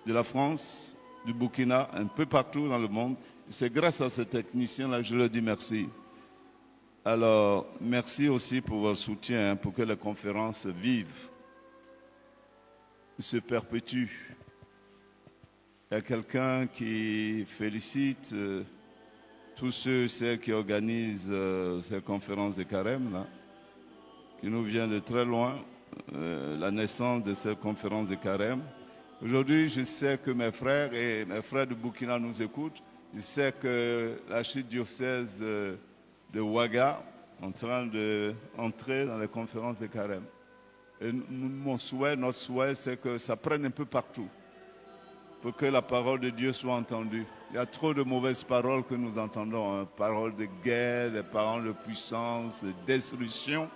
de la France, du Burkina, un peu partout dans le monde. C'est grâce à ces techniciens-là, je leur dis merci. Alors, merci aussi pour votre soutien, pour que les conférences vivent. se perpétue. Il y a quelqu'un qui félicite tous ceux et celles qui organisent ces conférences de carême, là, qui nous vient de très loin, la naissance de cette conférence de carême. Aujourd'hui, je sais que mes frères de Burkina nous écoutent. Je sais que l'archidiocèse de Ouaga est en train d'entrer dans les conférences de carême. Et notre souhait, c'est que ça prenne un peu partout pour que la parole de Dieu soit entendue. Il y a trop de mauvaises paroles que nous entendons, hein. Paroles de guerre, des paroles de puissance, de destruction.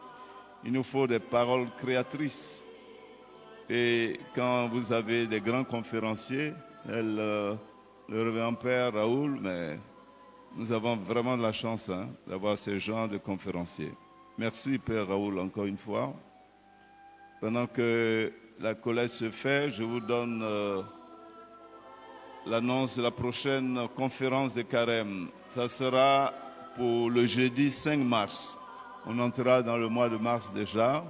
Il nous faut des paroles créatrices. Et quand vous avez des grands conférenciers, le révérend Père Raoul, mais nous avons vraiment de la chance, hein, d'avoir ces gens de conférenciers. Merci Père Raoul encore une fois. Pendant que la collecte se fait, je vous donne l'annonce de la prochaine conférence de carême. Ça sera pour le jeudi 5 mars. On entrera dans le mois de mars déjà.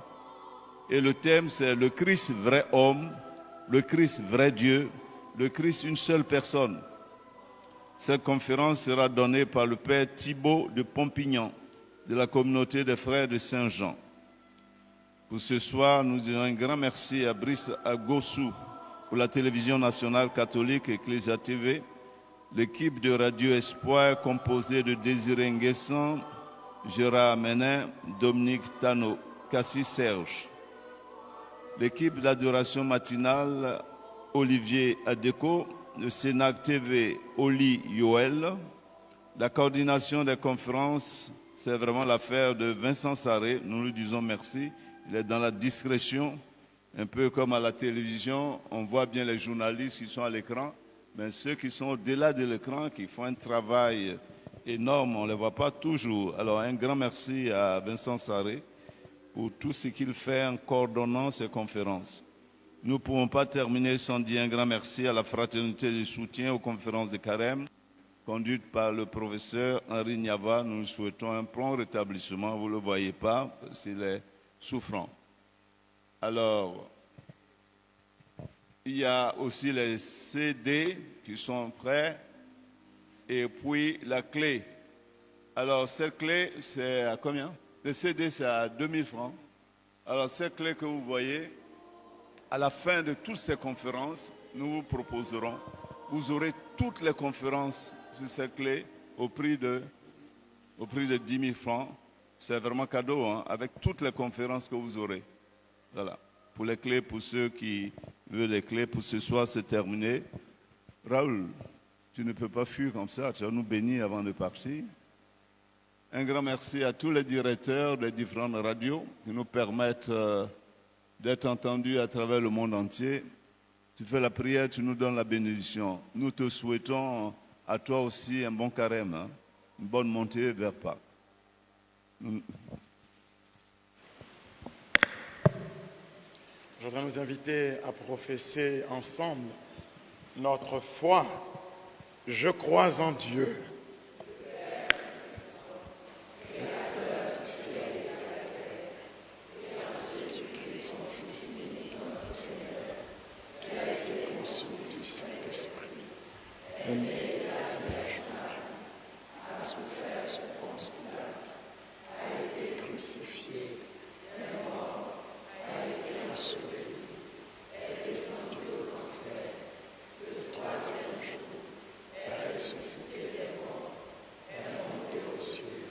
Et le thème, c'est le Christ vrai homme, le Christ vrai Dieu, le Christ une seule personne. Cette conférence sera donnée par le Père Thibaut de Pompignan, de la communauté des frères de Saint-Jean. Pour ce soir, nous disons un grand merci à Brice Agossou pour la télévision nationale catholique Ecclesia TV, l'équipe de Radio Espoir composée de Désiré Nguessan, Gérard Menin, Dominique Tano, Cassis Serge. L'équipe d'adoration matinale, Olivier Adeko, le Sénac TV, Oli Yoel. La coordination des conférences, c'est vraiment l'affaire de Vincent Sarré. Nous lui disons merci. Il est dans la discrétion, un peu comme à la télévision. On voit bien les journalistes qui sont à l'écran, mais ceux qui sont au-delà de l'écran, qui font un travail énorme, on ne les voit pas toujours. Alors un grand merci à Vincent Sarré pour tout ce qu'il fait en coordonnant ces conférences. Nous ne pouvons pas terminer sans dire un grand merci à la fraternité de soutien aux conférences de carême, conduite par le professeur Henri Niava. Nous souhaitons un prompt rétablissement, vous ne le voyez pas, parce qu'il est souffrant. Alors, il y a aussi les CD qui sont prêts, et puis la clé. Alors, cette clé, c'est à combien? Le CD, c'est à 2000 francs. Alors, cette clé que vous voyez, à la fin de toutes ces conférences, nous vous proposerons, vous aurez toutes les conférences sur cette clé au prix de 10 000 francs. C'est vraiment cadeau, hein, avec toutes les conférences que vous aurez. Voilà. Pour les clés, pour ceux qui veulent les clés, pour ce soir, c'est terminé. Raoul, tu ne peux pas fuir comme ça, tu vas nous bénir avant de partir. Un grand merci à tous les directeurs des différentes radios qui nous permettent d'être entendus à travers le monde entier. Tu fais la prière, tu nous donnes la bénédiction. Nous te souhaitons à toi aussi un bon carême, hein, une bonne montée vers Pâques. Je voudrais nous inviter à professer ensemble notre foi. Je crois en Dieu, créateur du ciel et de la terre, et en Jésus-Christ, son Fils unique, notre Seigneur, qui a été conçu du Saint-Esprit, né de la Vierge Marie, a souffert sous Ponce Pilate, a été crucifié, est mort, a été enseveli, est descendu aux enfers, le troisième jour, est ressuscité des morts, est monté aux cieux,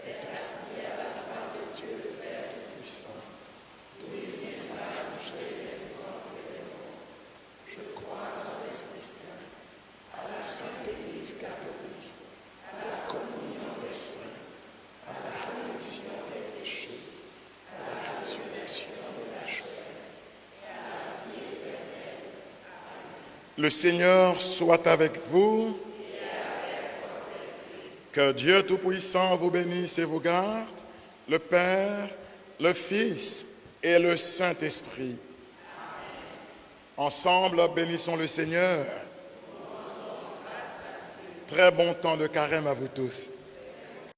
est assis à la droite de Dieu le Père Tout-Puissant, d'où il viendra juger les vivants et les morts. Je crois en l'Esprit Saint, à la Sainte Église catholique, à la communion des saints, à la rémission des péchés, à la résurrection de la chair, et à la vie éternelle. Le Seigneur soit avec vous. Que Dieu Tout-Puissant vous bénisse et vous garde, le Père, le Fils et le Saint-Esprit. Ensemble, bénissons le Seigneur. Très bon temps de carême à vous tous.